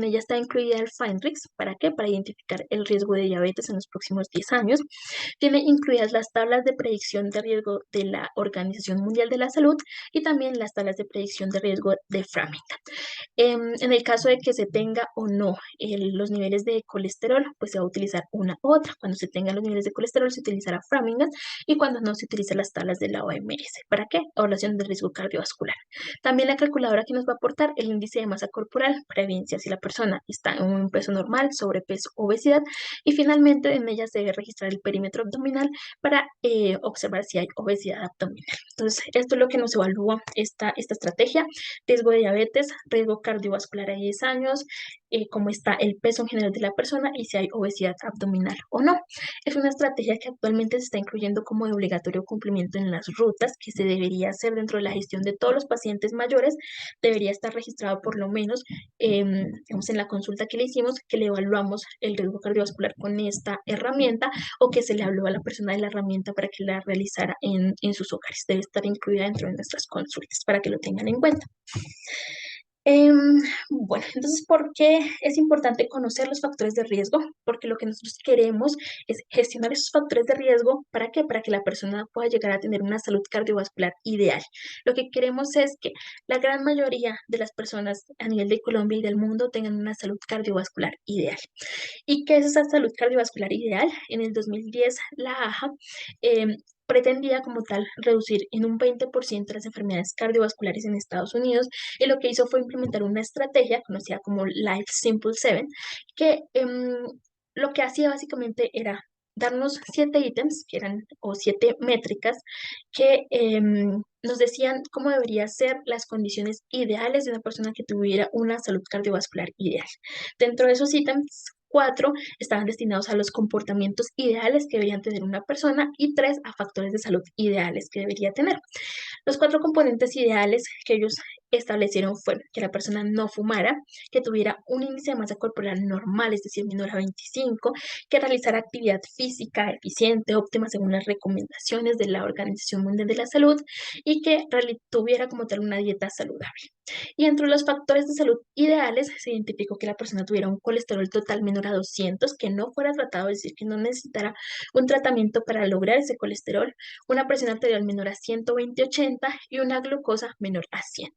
ella está incluida el FINDRIX. ¿Para qué? Para identificar el riesgo de diabetes en los próximos 10 años. Tiene incluidas las tablas de predicción de riesgo de la Organización Mundial de la Salud y también las tablas de predicción de riesgo de Framingham. En el caso de que se tenga o no los niveles de colesterol, pues se va a utilizar una u otra. Cuando se tengan los niveles de colesterol, se utilizará Framingham, y cuando no, se utilizan las tablas de la OMS. ¿Para qué? Evaluación de riesgo cardiovascular. También la calculadora que nos va a aportar el índice de masa corporal para evidenciar si la persona está en un peso normal, sobrepeso, obesidad, y finalmente en ella se debe registrar el perímetro abdominal para observar si hay obesidad abdominal. Entonces, esto es lo que nos evalúa esta estrategia: riesgo de diabetes, riesgo cardiovascular a 10 años, cómo está el peso en general de la persona y si hay obesidad abdominal o no. Es una estrategia que actualmente se está incluyendo como de obligatorio cumplimiento en las rutas, que se debería hacer dentro de la gestión de todos los pacientes mayores. Debería estar registrado por lo menos, digamos, en la consulta que le hicimos, que le evaluamos el riesgo cardiovascular con esta herramienta, o que se le habló a la persona de la herramienta para que la realizara en sus hogares. Debe estar incluida dentro de nuestras consultas para que lo tengan en cuenta. Bueno, entonces, ¿por qué es importante conocer los factores de riesgo? Porque lo que nosotros queremos es gestionar esos factores de riesgo. ¿Para qué? Para que la persona pueda llegar a tener una salud cardiovascular ideal. Lo que queremos es que la gran mayoría de las personas a nivel de Colombia y del mundo tengan una salud cardiovascular ideal. ¿Y qué es esa salud cardiovascular ideal? En el 2010, la AJA pretendía como tal reducir en un 20% las enfermedades cardiovasculares en Estados Unidos, y lo que hizo fue implementar una estrategia conocida como Life Simple 7, que lo que hacía básicamente era darnos 7 ítems, que eran, o 7 métricas, que nos decían cómo deberían ser las condiciones ideales de una persona que tuviera una salud cardiovascular ideal. Dentro de esos ítems, 4 estaban destinados a los comportamientos ideales que deberían tener una persona, y 3 a factores de salud ideales que debería tener. Los 4 componentes ideales que ellos establecieron fueron que la persona no fumara, que tuviera un índice de masa corporal normal, es decir, menor a 25, que realizara actividad física eficiente, óptima según las recomendaciones de la Organización Mundial de la Salud, y que tuviera como tal una dieta saludable. Y entre los factores de salud ideales se identificó que la persona tuviera un colesterol total menor a 200, que no fuera tratado, es decir, que no necesitara un tratamiento para lograr ese colesterol, una presión arterial menor a 120/80 y una glucosa menor a 100.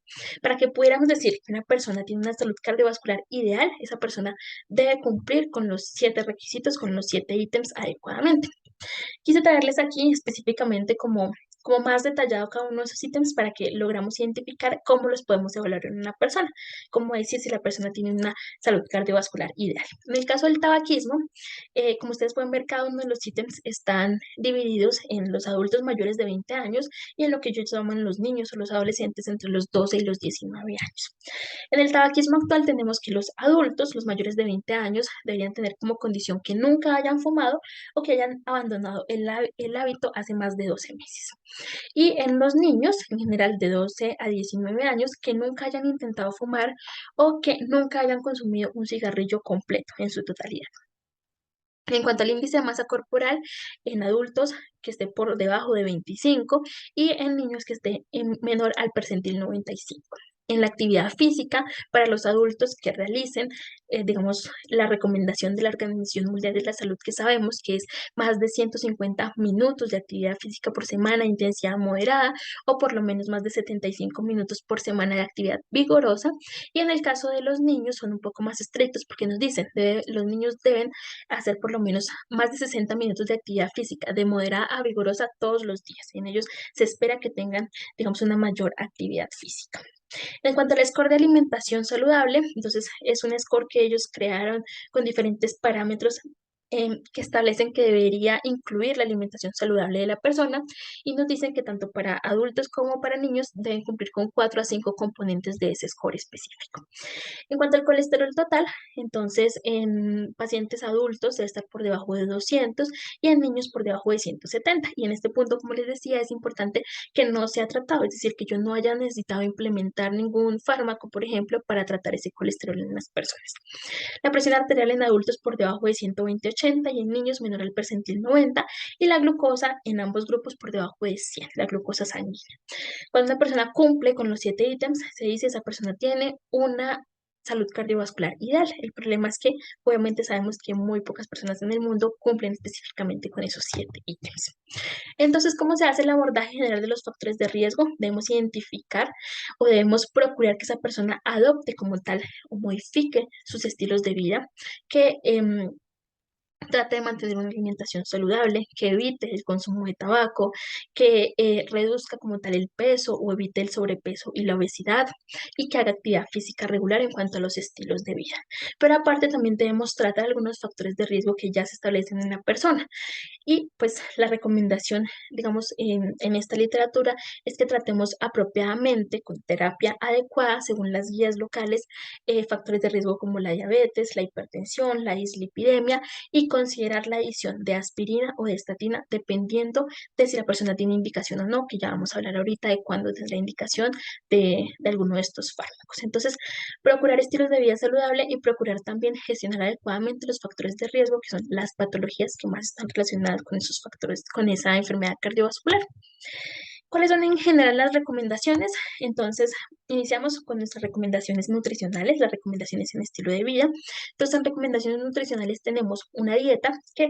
Para que pudiéramos decir que una persona tiene una salud cardiovascular ideal, esa persona debe cumplir con los 7 requisitos, con los 7 ítems adecuadamente. Quise traerles aquí específicamente como más detallado cada uno de esos ítems para que logramos identificar cómo los podemos evaluar en una persona, cómo decir si la persona tiene una salud cardiovascular ideal. En el caso del tabaquismo, como ustedes pueden ver, cada uno de los ítems están divididos en los adultos mayores de 20 años y en lo que ellos llaman los niños o los adolescentes entre los 12 y los 19 años. En el tabaquismo actual tenemos que los adultos, los mayores de 20 años, deberían tener como condición que nunca hayan fumado o que hayan abandonado el hábito hace más de 12 meses. Y en los niños, en general de 12 a 19 años, que nunca hayan intentado fumar o que nunca hayan consumido un cigarrillo completo en su totalidad. En cuanto al índice de masa corporal, en adultos que esté por debajo de 25, y en niños que esté menor al percentil 95. en la actividad física para los adultos que realicen, digamos, la recomendación de la Organización Mundial de la Salud, que sabemos que es más de 150 minutos de actividad física por semana, intensidad moderada, o por lo menos más de 75 minutos por semana de actividad vigorosa. Y en el caso de los niños son un poco más estrictos porque nos dicen, los niños deben hacer por lo menos más de 60 minutos de actividad física, de moderada a vigorosa todos los días. En ellos se espera que tengan, digamos, una mayor actividad física. En cuanto al score de alimentación saludable, entonces es un score que ellos crearon con diferentes parámetros que establecen que debería incluir la alimentación saludable de la persona y nos dicen que tanto para adultos como para niños deben cumplir con 4 a 5 componentes de ese score específico. En cuanto al colesterol total, entonces en pacientes adultos debe estar por debajo de 200 y en niños por debajo de 170. Y en este punto, como les decía, es importante que no sea tratado, es decir, que yo no haya necesitado implementar ningún fármaco, por ejemplo, para tratar ese colesterol en las personas. La presión arterial en adultos por debajo de 120/80 y en niños menor al percentil 90 y la glucosa en ambos grupos por debajo de 100, la glucosa sanguínea. Cuando una persona cumple con los 7 ítems, se dice esa persona tiene una salud cardiovascular ideal. El problema es que obviamente sabemos que muy pocas personas en el mundo cumplen específicamente con esos 7 ítems. Entonces, ¿cómo se hace el abordaje general de los factores de riesgo? Debemos identificar o debemos procurar que esa persona adopte como tal o modifique sus estilos de vida, que trate de mantener una alimentación saludable, que evite el consumo de tabaco, que reduzca como tal el peso o evite el sobrepeso y la obesidad y que haga actividad física regular en cuanto a los estilos de vida. Pero aparte también debemos tratar algunos factores de riesgo que ya se establecen en la persona. Y pues la recomendación, digamos, en esta literatura es que tratemos apropiadamente con terapia adecuada según las guías locales, factores de riesgo como la diabetes, la hipertensión, la dislipidemia y considerar la adición de aspirina o de estatina dependiendo de si la persona tiene indicación o no, que ya vamos a hablar ahorita de cuándo es la indicación de alguno de estos fármacos. Entonces, procurar estilos de vida saludable y procurar también gestionar adecuadamente los factores de riesgo, que son las patologías que más están relacionadas con esos factores, con esa enfermedad cardiovascular. ¿Cuáles son en general las recomendaciones? Entonces, iniciamos con nuestras recomendaciones nutricionales, las recomendaciones en estilo de vida. Entonces, en recomendaciones nutricionales tenemos una dieta que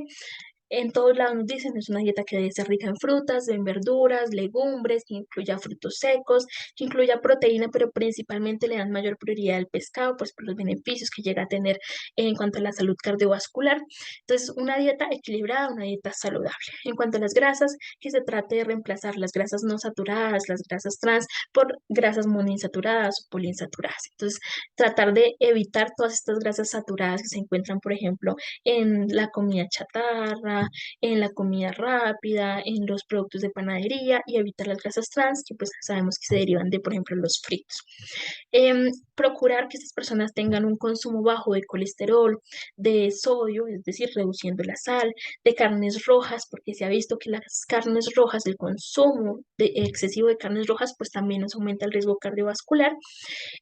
en todos lados nos dicen, es una dieta que debe ser rica en frutas, en verduras, legumbres, que incluya frutos secos, que incluya proteína, pero principalmente le dan mayor prioridad al pescado, pues por los beneficios que llega a tener en cuanto a la salud cardiovascular. Entonces, una dieta equilibrada, una dieta saludable. En cuanto a las grasas, que se trate de reemplazar las grasas no saturadas, las grasas trans, por grasas monoinsaturadas o poliinsaturadas. Entonces, tratar de evitar todas estas grasas saturadas que se encuentran, por ejemplo, en la comida chatarra, en la comida rápida, en los productos de panadería y evitar las grasas trans que pues sabemos que se derivan de, por ejemplo, los fritos. Procurar que estas personas tengan un consumo bajo de colesterol, de sodio, es decir, reduciendo la sal, de carnes rojas, porque se ha visto que las carnes rojas, el consumo excesivo de carnes rojas, pues también nos aumenta el riesgo cardiovascular.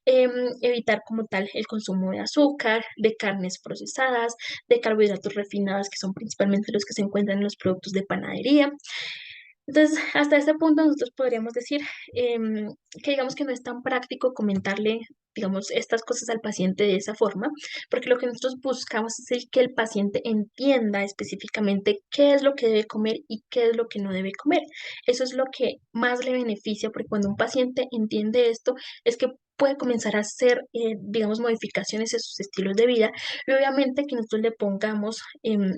Em, Evitar como tal el consumo de azúcar, de carnes procesadas, de carbohidratos refinados, que son principalmente los que se encuentran en los productos de panadería. Entonces, hasta este punto nosotros podríamos decir que digamos que no es tan práctico comentarle, digamos, estas cosas al paciente de esa forma, porque lo que nosotros buscamos es que el paciente entienda específicamente qué es lo que debe comer y qué es lo que no debe comer. Eso es lo que más le beneficia, porque cuando un paciente entiende esto, es que puede comenzar a hacer, digamos, modificaciones en sus estilos de vida y obviamente que nosotros le pongamos em,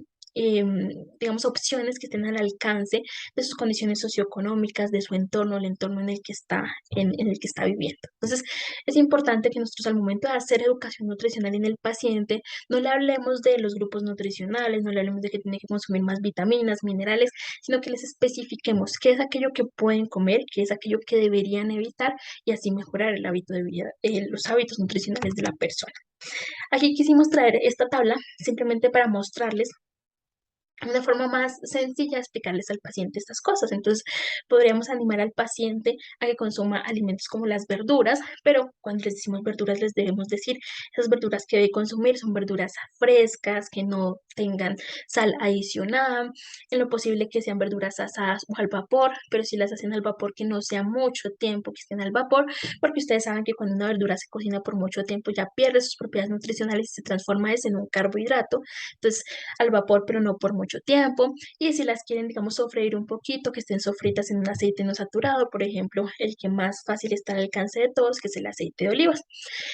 digamos, opciones que estén al alcance de sus condiciones socioeconómicas, de su entorno, el entorno en el que está, en el que está viviendo. Entonces, es importante que nosotros al momento de hacer educación nutricional en el paciente, no le hablemos de los grupos nutricionales, no le hablemos de que tiene que consumir más vitaminas, minerales, sino que les especifiquemos qué es aquello que pueden comer, qué es aquello que deberían evitar y así mejorar el hábito de vida, los hábitos nutricionales de la persona. Aquí quisimos traer esta tabla simplemente para mostrarles una forma más sencilla de explicarles al paciente estas cosas. Entonces, podríamos animar al paciente a que consuma alimentos como las verduras, pero cuando les decimos verduras, les debemos decir esas verduras que debe consumir son verduras frescas, que no tengan sal adicionada, en lo posible que sean verduras asadas o al vapor, pero si las hacen al vapor, que no sea mucho tiempo que estén al vapor, porque ustedes saben que cuando una verdura se cocina por mucho tiempo ya pierde sus propiedades nutricionales y se transforma en un carbohidrato. Entonces, al vapor, pero no por mucho tiempo. Y si las quieren, digamos, sofreír un poquito, que estén sofritas en un aceite no saturado, por ejemplo, el que más fácil está al alcance de todos, que es el aceite de olivas.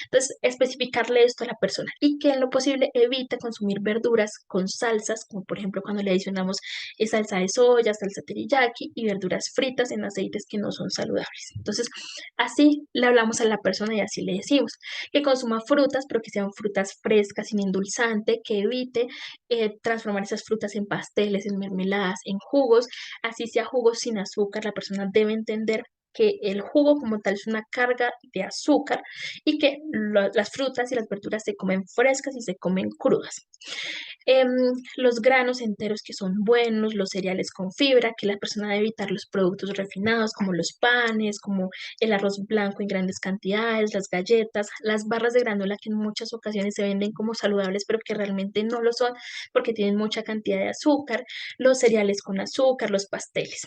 Entonces, especificarle esto a la persona y que en lo posible evite consumir verduras con salsas, como por ejemplo cuando le adicionamos salsa de soya, salsa teriyaki y verduras fritas en aceites que no son saludables. Entonces, así le hablamos a la persona y así le decimos que consuma frutas, pero que sean frutas frescas, sin endulzante, que evite transformar esas frutas en pasteles, en mermeladas, en jugos, así sea jugos sin azúcar. La persona debe entender que el jugo como tal es una carga de azúcar y que las frutas y las verduras se comen frescas y se comen crudas. Em, los granos enteros que son buenos, los cereales con fibra, que la persona debe evitar los productos refinados como los panes, como el arroz blanco en grandes cantidades, las galletas, las barras de granola que en muchas ocasiones se venden como saludables, pero que realmente no lo son porque tienen mucha cantidad de azúcar, los cereales con azúcar, los pasteles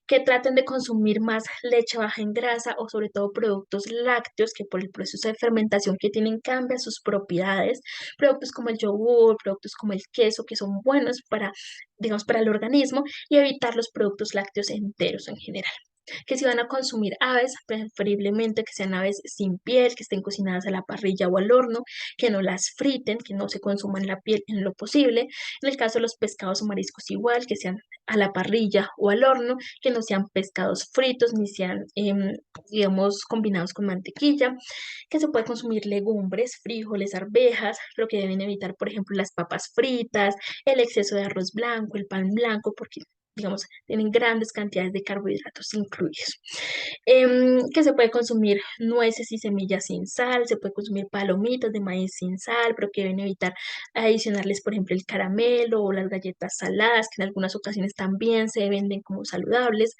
que traten de consumir más leche baja en grasa o sobre todo productos lácteos que por el proceso de fermentación que tienen cambian sus propiedades, productos como el yogur, productos como el queso que son buenos para, digamos, para el organismo y evitar los productos lácteos enteros en general. Que si van a consumir aves, preferiblemente que sean aves sin piel, que estén cocinadas a la parrilla o al horno, que no las friten, que no se consuman la piel en lo posible. En el caso de los pescados o mariscos igual, que sean a la parrilla o al horno, que no sean pescados fritos ni sean, digamos, combinados con mantequilla, que se puede consumir legumbres, frijoles, arvejas, pero que deben evitar, por ejemplo, las papas fritas, el exceso de arroz blanco, el pan blanco, porque digamos, tienen grandes cantidades de carbohidratos incluidos. Que se puede consumir nueces y semillas sin sal, se puede consumir palomitas de maíz sin sal, pero que deben evitar adicionarles, por ejemplo, el caramelo o las galletas saladas, que en algunas ocasiones también se venden como saludables,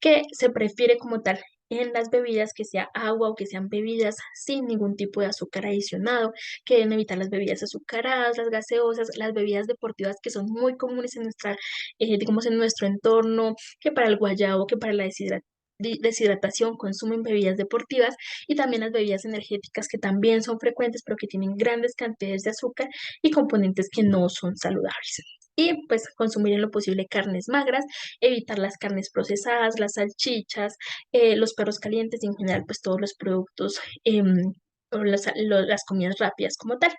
que se prefiere como tal en las bebidas que sea agua o que sean bebidas sin ningún tipo de azúcar adicionado, que deben evitar las bebidas azucaradas, las gaseosas, las bebidas deportivas que son muy comunes en nuestra, digamos, en nuestro entorno, que para el guayabo, que para la deshidratación consumen bebidas deportivas y también las bebidas energéticas que también son frecuentes pero que tienen grandes cantidades de azúcar y componentes que no son saludables. Y pues consumir en lo posible carnes magras, evitar las carnes procesadas, las salchichas, los perros calientes y en general pues todos los productos o las comidas rápidas como tal.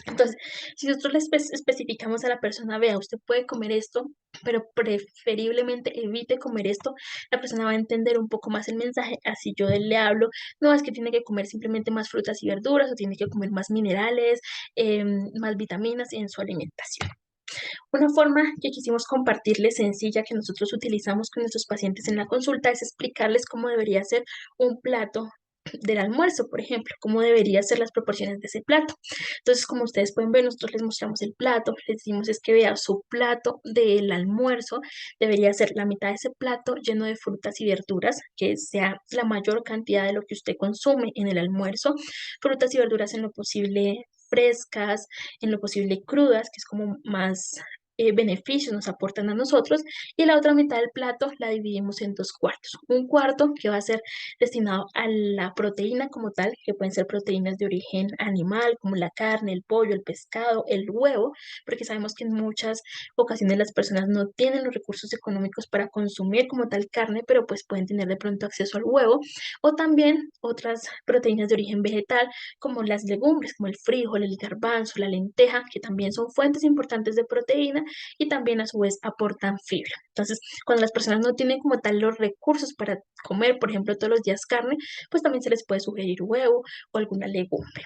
Entonces, si nosotros le especificamos a la persona, vea, usted puede comer esto, pero preferiblemente evite comer esto, la persona va a entender un poco más el mensaje, así yo le hablo, no es que tiene que comer simplemente más frutas y verduras o tiene que comer más minerales, más vitaminas en su alimentación. Una forma que quisimos compartirles sencilla que nosotros utilizamos con nuestros pacientes en la consulta es explicarles cómo debería ser un plato del almuerzo, por ejemplo, cómo debería ser las proporciones de ese plato. Entonces, como ustedes pueden ver, nosotros les mostramos el plato, les decimos es que vea su plato del almuerzo, debería ser la mitad de ese plato lleno de frutas y verduras, que sea la mayor cantidad de lo que usted consume en el almuerzo, frutas y verduras en lo posible frescas, en lo posible crudas, que es como más beneficios nos aportan a nosotros, y la otra mitad del plato la dividimos en dos cuartos. Un cuarto que va a ser destinado a la proteína como tal, que pueden ser proteínas de origen animal, como la carne, el pollo, el pescado, el huevo, porque sabemos que en muchas ocasiones las personas no tienen los recursos económicos para consumir como tal carne, pero pues pueden tener de pronto acceso al huevo, o también otras proteínas de origen vegetal, como las legumbres, como el frijol, el garbanzo, la lenteja, que también son fuentes importantes de proteína y también a su vez aportan fibra. Entonces, cuando las personas no tienen como tal los recursos para comer, por ejemplo, todos los días carne, pues también se les puede sugerir huevo o alguna legumbre.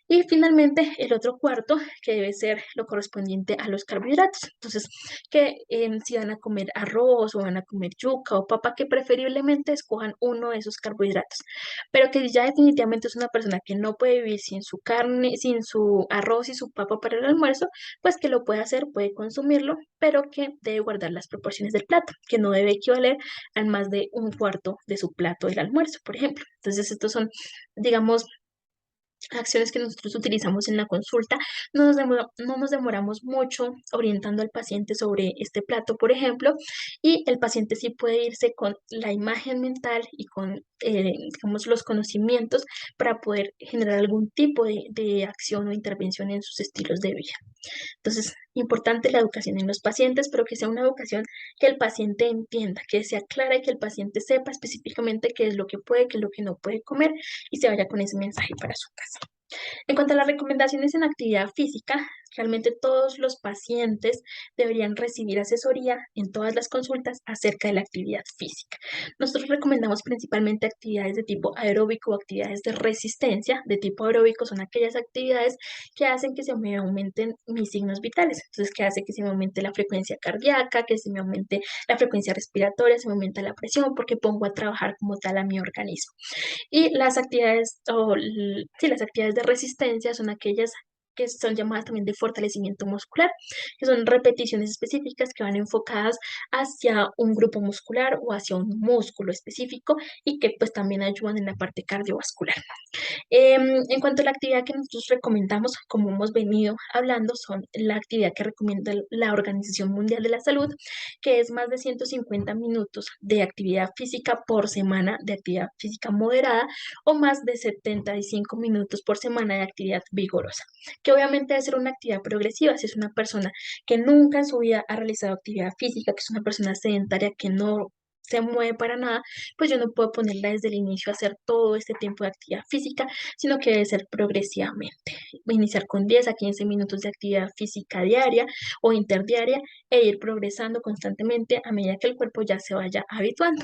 Y finalmente, el otro cuarto, que debe ser lo correspondiente a los carbohidratos. Entonces, que si van a comer arroz o van a comer yuca o papa, que preferiblemente escojan uno de esos carbohidratos. Pero que si ya definitivamente es una persona que no puede vivir sin su carne, sin su arroz y su papa para el almuerzo, pues que lo puede hacer, puede consumirlo, pero que debe guardar las proporciones del plato, que no debe equivaler al más de un cuarto de su plato del almuerzo, por ejemplo. Entonces, estos son, digamos, acciones que nosotros utilizamos en la consulta. No nos demoramos mucho orientando al paciente sobre este plato, por ejemplo, y el paciente sí puede irse con la imagen mental y con, digamos, los conocimientos para poder generar algún tipo de acción o intervención en sus estilos de vida. Entonces, importante la educación en los pacientes, pero que sea una educación que el paciente entienda, que sea clara y que el paciente sepa específicamente qué es lo que puede, qué es lo que no puede comer y se vaya con ese mensaje para su casa. En cuanto a las recomendaciones en actividad física, realmente todos los pacientes deberían recibir asesoría en todas las consultas acerca de la actividad física. Nosotros recomendamos principalmente actividades de tipo aeróbico o actividades de resistencia. De tipo aeróbico son aquellas actividades que hacen que se me aumenten mis signos vitales. Entonces, que hace que se me aumente la frecuencia cardíaca, que se me aumente la frecuencia respiratoria, se me aumenta la presión porque pongo a trabajar como tal a mi organismo. Y las actividades, sí, las actividades de resistencia son aquellas que son llamadas también de fortalecimiento muscular, que son repeticiones específicas que van enfocadas hacia un grupo muscular o hacia un músculo específico y que pues también ayudan en la parte cardiovascular. En cuanto a la actividad que nosotros recomendamos, como hemos venido hablando, son la actividad que recomienda la Organización Mundial de la Salud, que es más de 150 minutos de actividad física por semana, de actividad física moderada, o más de 75 minutos por semana de actividad vigorosa, que obviamente debe ser una actividad progresiva. Si es una persona que nunca en su vida ha realizado actividad física, que es una persona sedentaria que no se mueve para nada, pues yo no puedo ponerla desde el inicio a hacer todo este tiempo de actividad física, sino que debe ser progresivamente. Iniciar con 10 a 15 minutos de actividad física diaria o interdiaria e ir progresando constantemente a medida que el cuerpo ya se vaya habituando.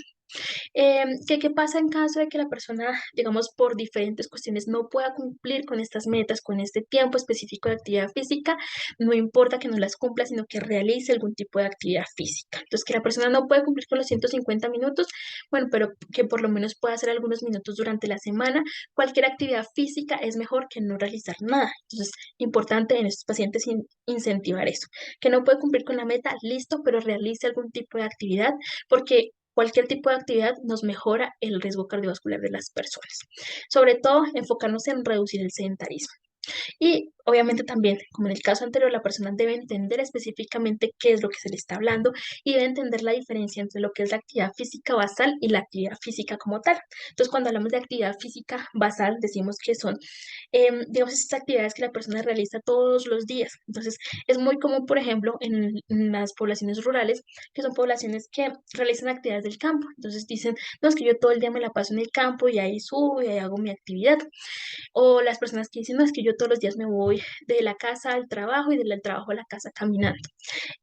¿Qué pasa en caso de que la persona, digamos, por diferentes cuestiones no pueda cumplir con estas metas, con este tiempo específico de actividad física? No importa que no las cumpla, sino que realice algún tipo de actividad física. Entonces, que la persona no puede cumplir con los 150 minutos, bueno, pero que por lo menos pueda hacer algunos minutos durante la semana. Cualquier actividad física es mejor que no realizar nada. Entonces, importante en estos pacientes incentivar eso. Que no puede cumplir con la meta, listo, pero realice algún tipo de actividad porque cualquier tipo de actividad nos mejora el riesgo cardiovascular de las personas. Sobre todo, enfocarnos en reducir el sedentarismo. Y obviamente también, como en el caso anterior, la persona debe entender específicamente qué es lo que se le está hablando y debe entender la diferencia entre lo que es la actividad física basal y la actividad física como tal. Entonces, cuando hablamos de actividad física basal, decimos que son, digamos, estas actividades que la persona realiza todos los días. Entonces, es muy común, por ejemplo, en las poblaciones rurales, que son poblaciones que realizan actividades del campo. Entonces dicen, no, es que yo todo el día me la paso en el campo y ahí subo y ahí hago mi actividad. O las personas que dicen, no, es que yo todos los días me voy de la casa al trabajo y del trabajo a la casa caminando.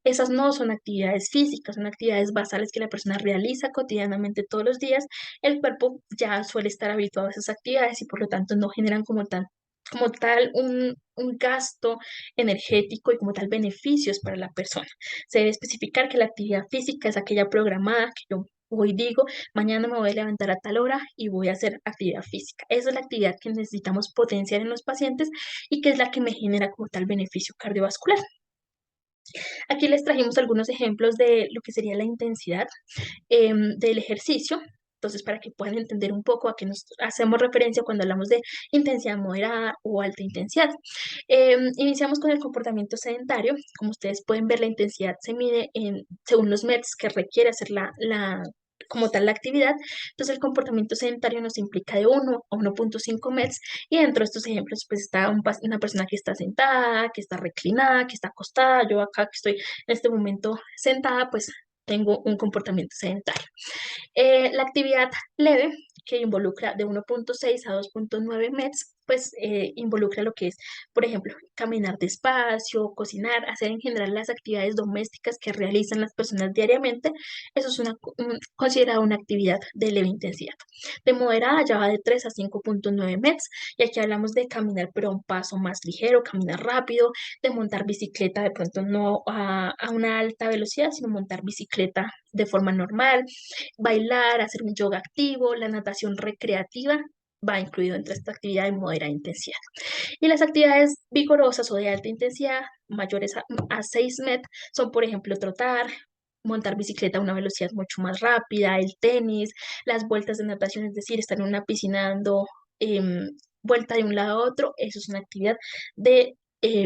Esas no son actividades físicas, son actividades basales que la persona realiza cotidianamente todos los días. El cuerpo ya suele estar habituado a esas actividades y por lo tanto no generan como tal un gasto energético y como tal beneficios para la persona. Se debe especificar que la actividad física es aquella programada que yo hoy digo, mañana me voy a levantar a tal hora y voy a hacer actividad física. Esa es la actividad que necesitamos potenciar en los pacientes y que es la que me genera como tal beneficio cardiovascular. Aquí les trajimos algunos ejemplos de lo que sería la intensidad del ejercicio. Entonces, para que puedan entender un poco a qué nos hacemos referencia cuando hablamos de intensidad moderada o alta intensidad. Iniciamos con el comportamiento sedentario. Como ustedes pueden ver, la intensidad se mide según los METs que requiere hacer como tal la actividad. Entonces, el comportamiento sedentario nos implica de 1 a 1,5 METs y dentro de estos ejemplos pues está una persona que está sentada, que está reclinada, que está acostada. Yo acá que estoy en este momento sentada, pues tengo un comportamiento sedentario. La actividad leve, que involucra de 1,6 a 2,9 METs, pues involucra lo que es, por ejemplo, caminar despacio, cocinar, hacer en general las actividades domésticas que realizan las personas diariamente. Eso es considerada una actividad de leve intensidad. De moderada ya va de 3 a 5,9 metros, y aquí hablamos de caminar pero a un paso más ligero, caminar rápido, de montar bicicleta de pronto no a una alta velocidad, sino montar bicicleta de forma normal, bailar, hacer un yoga activo, la natación recreativa va incluido entre esta actividad de moderada intensidad. Y las actividades vigorosas o de alta intensidad mayores a 6 metros son, por ejemplo, trotar, montar bicicleta a una velocidad mucho más rápida, el tenis, las vueltas de natación, es decir, estar en una piscina dando vuelta de un lado a otro. Eso es una actividad de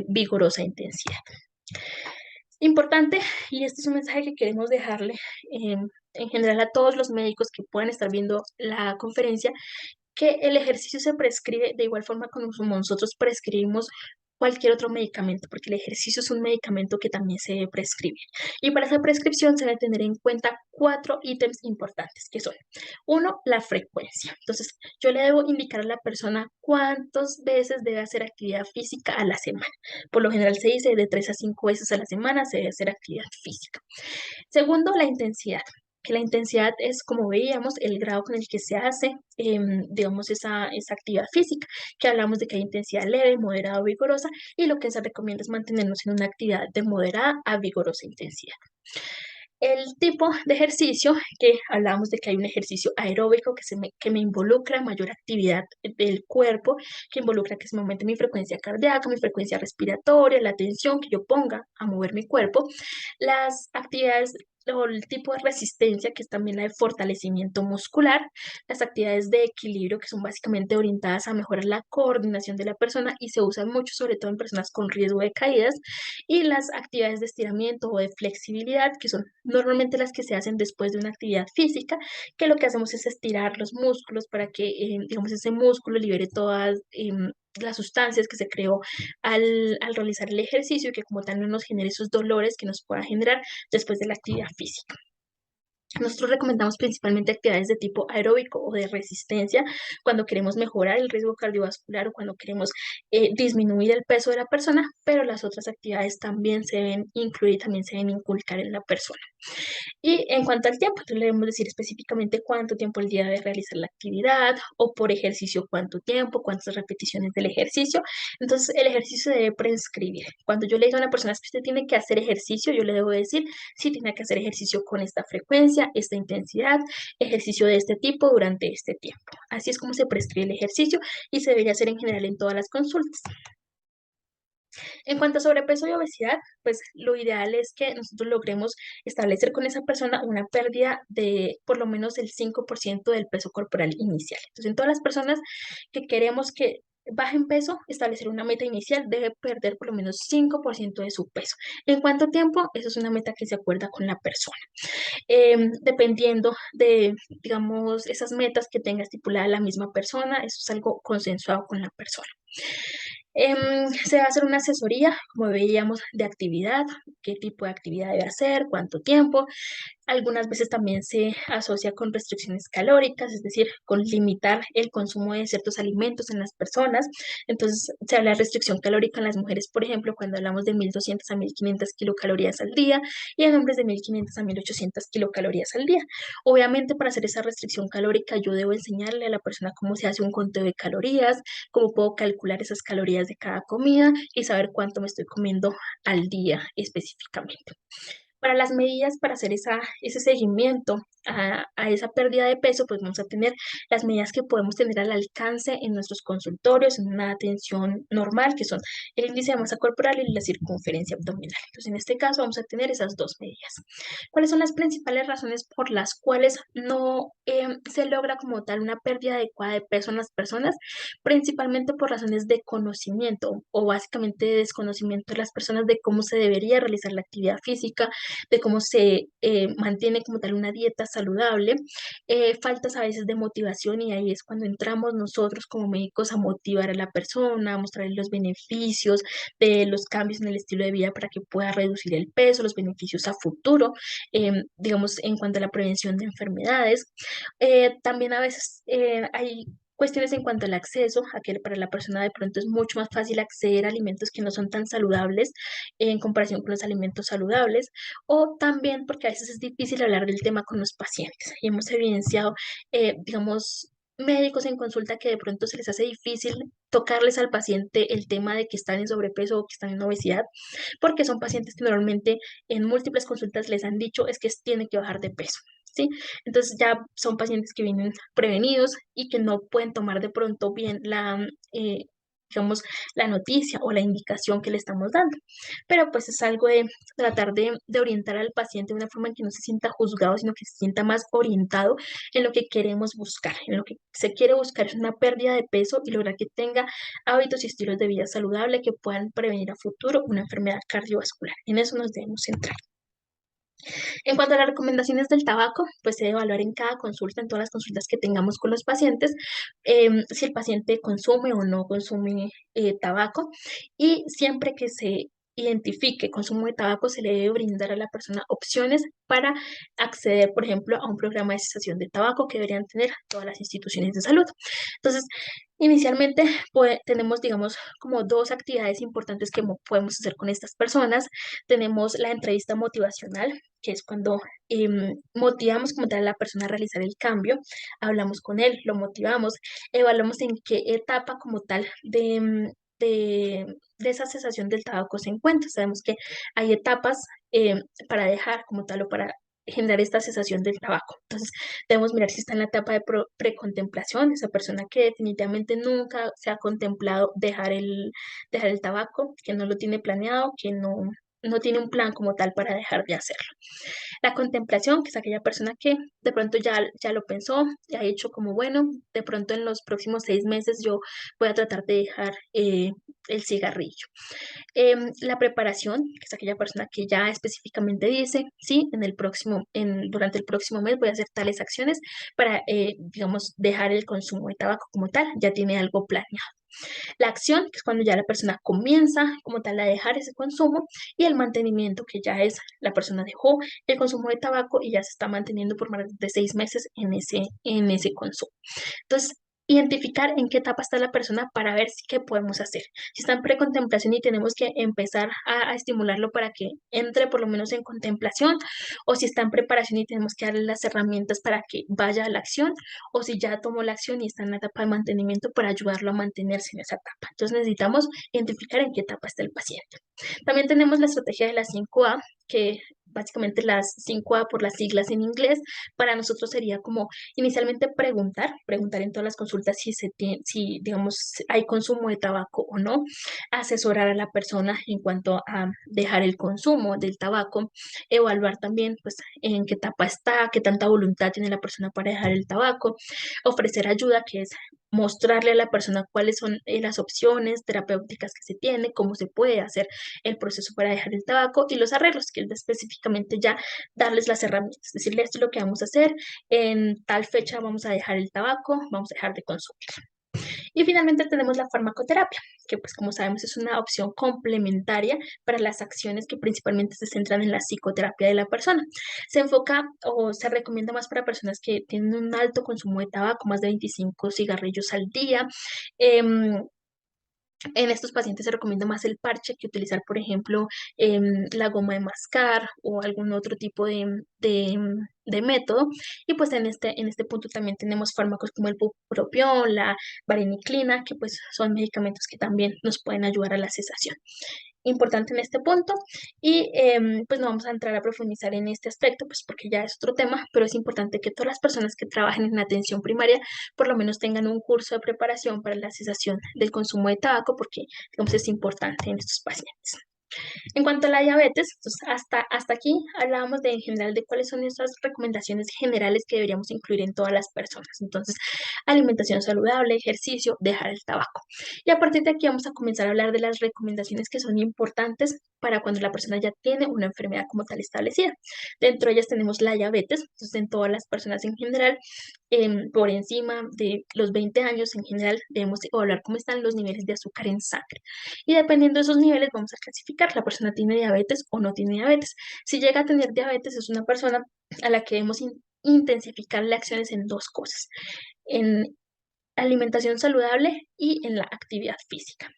vigorosa intensidad. Importante, y este es un mensaje que queremos dejarle en general a todos los médicos que puedan estar viendo la conferencia, que el ejercicio se prescribe de igual forma como nosotros prescribimos cualquier otro medicamento, porque el ejercicio es un medicamento que también se debe prescribir. Y para esa prescripción se debe tener en cuenta 4 ítems importantes, que son, uno, la frecuencia. Entonces, yo le debo indicar a la persona cuántas veces debe hacer actividad física a la semana. Por lo general se dice de 3 a 5 veces a la semana se debe hacer actividad física. Segundo, la intensidad, que la intensidad es, como veíamos, el grado con el que se hace, digamos, esa actividad física, que hablamos de que hay intensidad leve, moderada o vigorosa, y lo que se recomienda es mantenernos en una actividad de moderada a vigorosa intensidad. El tipo de ejercicio, que hablamos de que hay un ejercicio aeróbico que me involucra mayor actividad del cuerpo, que involucra que se me aumente mi frecuencia cardíaca, mi frecuencia respiratoria, la atención que yo ponga a mover mi cuerpo. Las actividades o el tipo de resistencia, que es también la de fortalecimiento muscular, las actividades de equilibrio, que son básicamente orientadas a mejorar la coordinación de la persona y se usan mucho, sobre todo en personas con riesgo de caídas, y las actividades de estiramiento o de flexibilidad, que son normalmente las que se hacen después de una actividad física, que lo que hacemos es estirar los músculos para que, digamos, ese músculo libere todas las sustancias que se creó al realizar el ejercicio y que como tal no nos genere esos dolores que nos pueda generar después de la actividad física. Nosotros recomendamos principalmente actividades de tipo aeróbico o de resistencia cuando queremos mejorar el riesgo cardiovascular o cuando queremos disminuir el peso de la persona, pero las otras actividades también se deben incluir, también se deben inculcar en la persona. Y en cuanto al tiempo, entonces le debemos decir específicamente cuánto tiempo el día debe realizar la actividad o por ejercicio cuánto tiempo, cuántas repeticiones del ejercicio. Entonces el ejercicio se debe prescribir. Cuando yo le digo a una persona que usted tiene que hacer ejercicio, yo le debo decir si tiene que hacer ejercicio con esta frecuencia, esta intensidad, ejercicio de este tipo durante este tiempo. Así es como se prescribe el ejercicio y se debería hacer en general en todas las consultas. En cuanto a sobrepeso y obesidad, pues lo ideal es que nosotros logremos establecer con esa persona una pérdida de por lo menos el 5% del peso corporal inicial. Entonces, en todas las personas que queremos que bajen peso, establecer una meta inicial, debe perder por lo menos 5% de su peso. ¿En cuánto tiempo? Eso es una meta que se acuerda con la persona. Dependiendo de, digamos, esas metas que tenga estipulada la misma persona, eso es algo consensuado con la persona. Se va a hacer una asesoría, como veíamos, de actividad, qué tipo de actividad debe hacer, cuánto tiempo. Algunas veces también se asocia con restricciones calóricas, es decir, con limitar el consumo de ciertos alimentos en las personas. Entonces, se habla de restricción calórica en las mujeres, por ejemplo, cuando hablamos de 1.200 a 1.500 kilocalorías al día y en hombres de 1.500 a 1.800 kilocalorías al día. Obviamente, para hacer esa restricción calórica, yo debo enseñarle a la persona cómo se hace un conteo de calorías, cómo puedo calcular esas calorías de cada comida y saber cuánto me estoy comiendo al día específicamente. Para las medidas, para hacer ese seguimiento a esa pérdida de peso, pues vamos a tener las medidas que podemos tener al alcance en nuestros consultorios, en una atención normal, que son el índice de masa corporal y la circunferencia abdominal. Entonces, en este caso vamos a tener esas dos medidas. ¿Cuáles son las principales razones por las cuales no se logra como tal una pérdida adecuada de peso en las personas? Principalmente por razones de conocimiento o básicamente de desconocimiento de las personas de cómo se debería realizar la actividad física, de cómo se mantiene como tal una dieta saludable, faltas a veces de motivación, y ahí es cuando entramos nosotros como médicos a motivar a la persona, a mostrarle los beneficios de los cambios en el estilo de vida para que pueda reducir el peso, los beneficios a futuro, digamos, en cuanto a la prevención de enfermedades. También a veces hay cuestiones en cuanto al acceso, a que para la persona de pronto es mucho más fácil acceder a alimentos que no son tan saludables en comparación con los alimentos saludables, o también porque a veces es difícil hablar del tema con los pacientes. Y hemos evidenciado, digamos, médicos en consulta que de pronto se les hace difícil tocarles al paciente el tema de que están en sobrepeso o que están en obesidad, porque son pacientes que normalmente en múltiples consultas les han dicho es que tiene que bajar de peso. ¿Sí? Entonces ya son pacientes que vienen prevenidos y que no pueden tomar de pronto bien digamos, la noticia o la indicación que le estamos dando. Pero pues es algo de tratar de orientar al paciente de una forma en que no se sienta juzgado, sino que se sienta más orientado en lo que queremos buscar. En lo que se quiere buscar es una pérdida de peso y lograr que tenga hábitos y estilos de vida saludable que puedan prevenir a futuro una enfermedad cardiovascular. En eso nos debemos centrar. En cuanto a las recomendaciones del tabaco, pues se debe evaluar en cada consulta, en todas las consultas que tengamos con los pacientes, si el paciente consume o no consume tabaco, y siempre que se identifique consumo de tabaco, se le debe brindar a la persona opciones para acceder, por ejemplo, a un programa de cesación de tabaco que deberían tener todas las instituciones de salud. Entonces, inicialmente tenemos, digamos, como dos actividades importantes que podemos hacer con estas personas. Tenemos la entrevista motivacional, que es cuando motivamos como tal a la persona a realizar el cambio, hablamos con él, lo motivamos, evaluamos en qué etapa como tal de esa cesación del tabaco se encuentra. Sabemos que hay etapas para dejar como tal o para generar esta cesación del tabaco. Entonces, debemos mirar si está en la etapa de precontemplación, esa persona que definitivamente nunca se ha contemplado dejar el tabaco, que no lo tiene planeado, que no tiene un plan como tal para dejar de hacerlo. La contemplación, que es aquella persona que de pronto ya lo pensó, ya ha hecho como, bueno, de pronto en los próximos 6 meses yo voy a tratar de dejar el cigarrillo. La preparación, que es aquella persona que ya específicamente dice, sí, durante el próximo mes voy a hacer tales acciones para, digamos, dejar el consumo de tabaco como tal, ya tiene algo planeado. La acción, que es cuando ya la persona comienza como tal a dejar ese consumo, y el mantenimiento, que ya es la persona dejó el consumo de tabaco y ya se está manteniendo por más de 6 meses en ese consumo. Entonces, identificar en qué etapa está la persona para ver qué podemos hacer. Si está en precontemplación y tenemos que empezar a estimularlo para que entre por lo menos en contemplación, o si está en preparación y tenemos que darle las herramientas para que vaya a la acción, o si ya tomó la acción y está en la etapa de mantenimiento para ayudarlo a mantenerse en esa etapa. Entonces necesitamos identificar en qué etapa está el paciente. También tenemos la estrategia de las 5A, que básicamente las 5A por las siglas en inglés, para nosotros sería como inicialmente preguntar en todas las consultas si digamos hay consumo de tabaco o no, asesorar a la persona en cuanto a dejar el consumo del tabaco, evaluar también pues en qué etapa está, qué tanta voluntad tiene la persona para dejar el tabaco, ofrecer ayuda, que es mostrarle a la persona cuáles son las opciones terapéuticas que se tiene, cómo se puede hacer el proceso para dejar el tabaco, y los arreglos, que es específicamente ya darles las herramientas, decirle esto es lo que vamos a hacer, en tal fecha vamos a dejar el tabaco, vamos a dejar de consumir. Y finalmente tenemos la farmacoterapia, que pues como sabemos es una opción complementaria para las acciones que principalmente se centran en la psicoterapia de la persona. Se enfoca o se recomienda más para personas que tienen un alto consumo de tabaco, más de 25 cigarrillos al día. Em, en estos pacientes se recomienda más el parche que utilizar, por ejemplo, la goma de mascar o algún otro tipo de método. Y pues en este punto también tenemos fármacos como el bupropión, la vareniclina, que pues son medicamentos que también nos pueden ayudar a la cesación. Importante en este punto, y pues no vamos a entrar a profundizar en este aspecto, pues porque ya es otro tema, pero es importante que todas las personas que trabajen en atención primaria por lo menos tengan un curso de preparación para la cesación del consumo de tabaco, porque digamos es importante en estos pacientes. En cuanto a la diabetes, pues hasta aquí hablábamos en general de cuáles son esas recomendaciones generales que deberíamos incluir en todas las personas. Entonces, alimentación saludable, ejercicio, dejar el tabaco. Y a partir de aquí vamos a comenzar a hablar de las recomendaciones que son importantes para cuando la persona ya tiene una enfermedad como tal establecida. Dentro de ellas tenemos la diabetes, entonces en todas las personas en general, por encima de los 20 años en general, debemos evaluar cómo están los niveles de azúcar en sangre. Y dependiendo de esos niveles, vamos a clasificar, la persona tiene diabetes o no tiene diabetes. Si llega a tener diabetes, es una persona a la que debemos intensificarle acciones en dos cosas. En alimentación saludable y en la actividad física.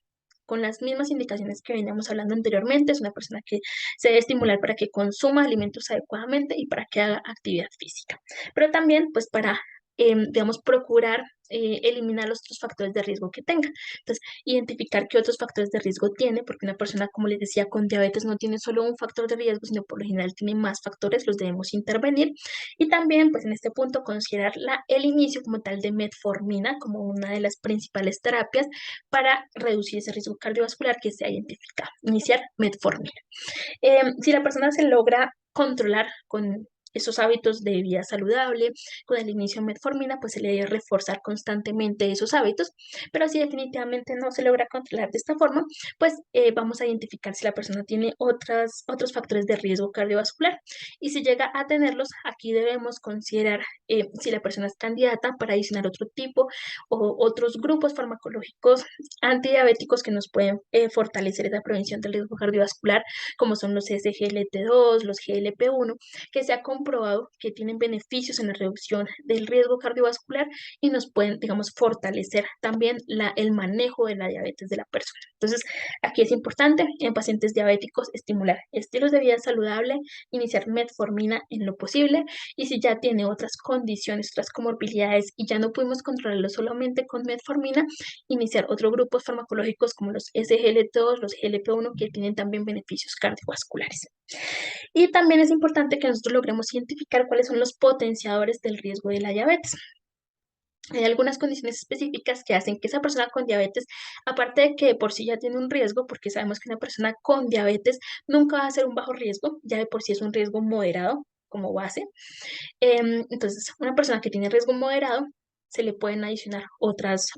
Con las mismas indicaciones que veníamos hablando anteriormente, es una persona que se debe estimular para que consuma alimentos adecuadamente y para que haga actividad física. Pero también, pues, para, digamos, procurar eliminar los otros factores de riesgo que tenga. Entonces, identificar qué otros factores de riesgo tiene, porque una persona, como les decía, con diabetes no tiene solo un factor de riesgo, sino por lo general tiene más factores, los debemos intervenir. Y también, pues, en este punto, considerar el inicio como tal de metformina como una de las principales terapias para reducir ese riesgo cardiovascular que se ha identificado. Iniciar metformina. Si la persona se logra controlar con esos hábitos de vida saludable, con el inicio de metformina, pues se le debe reforzar constantemente esos hábitos, pero si definitivamente no se logra controlar de esta forma, pues vamos a identificar si la persona tiene otros factores de riesgo cardiovascular y si llega a tenerlos, aquí debemos considerar si la persona es candidata para adicionar otro tipo o otros grupos farmacológicos antidiabéticos que nos pueden fortalecer esa prevención del riesgo cardiovascular como son los SGLT2, los GLP-1, que se ha comprobado que tienen beneficios en la reducción del riesgo cardiovascular y nos pueden, digamos, fortalecer también el manejo de la diabetes de la persona. Entonces, aquí es importante en pacientes diabéticos estimular estilos de vida saludable, iniciar metformina en lo posible y si ya tiene otras condiciones, otras comorbilidades y ya no pudimos controlarlo solamente con metformina, iniciar otros grupos farmacológicos como los SGLT2, los GLP-1 que tienen también beneficios cardiovasculares. Y también es importante que nosotros logremos identificar cuáles son los potenciadores del riesgo de la diabetes. Hay algunas condiciones específicas que hacen que esa persona con diabetes, aparte de que por sí ya tiene un riesgo, porque sabemos que una persona con diabetes nunca va a ser un bajo riesgo, ya de por sí es un riesgo moderado como base. Entonces, una persona que tiene riesgo moderado, se le pueden adicionar otros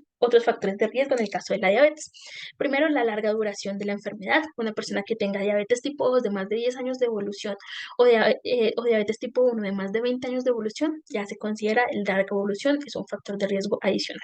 factores de riesgo en el caso de la diabetes. Primero, la larga duración de la enfermedad. Una persona que tenga diabetes tipo 2 de más de 10 años de evolución o diabetes tipo 1 de más de 20 años de evolución, ya se considera el larga evolución, es un factor de riesgo adicional.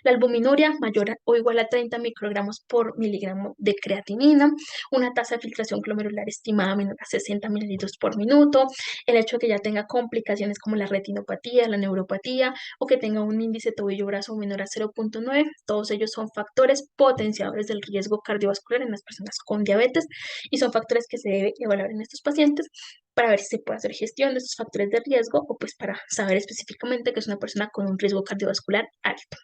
La albuminuria mayor o igual a 30 microgramos por miligramo de creatinina, una tasa de filtración glomerular estimada menor a 60 mililitros por minuto, el hecho de que ya tenga complicaciones como la retinopatía, la neuropatía o que tenga un índice tobillo-brazo menor a 0.9, todos ellos son factores potenciadores del riesgo cardiovascular en las personas con diabetes y son factores que se debe evaluar en estos pacientes para ver si se puede hacer gestión de estos factores de riesgo o pues para saber específicamente que es una persona con un riesgo cardiovascular alto.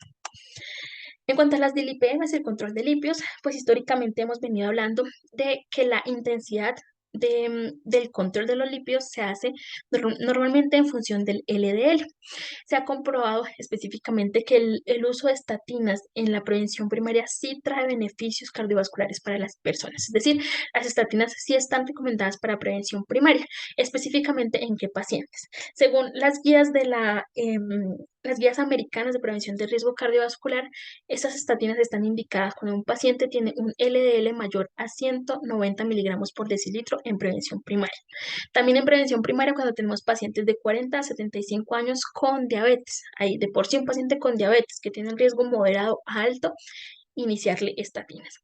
En cuanto a las DLIPM, el control de lípidos, pues históricamente hemos venido hablando de que la intensidad del control de los lípidos se hace normalmente en función del LDL. Se ha comprobado específicamente que el uso de estatinas en la prevención primaria sí trae beneficios cardiovasculares para las personas. Es decir, las estatinas sí están recomendadas para prevención primaria, específicamente en qué pacientes. Según las guías americanas de prevención de riesgo cardiovascular, estas estatinas están indicadas cuando un paciente tiene un LDL mayor a 190 miligramos por decilitro en prevención primaria. También en prevención primaria cuando tenemos pacientes de 40 a 75 años con diabetes. Hay de por sí un paciente con diabetes que tiene un riesgo moderado a alto, iniciarle estatinas.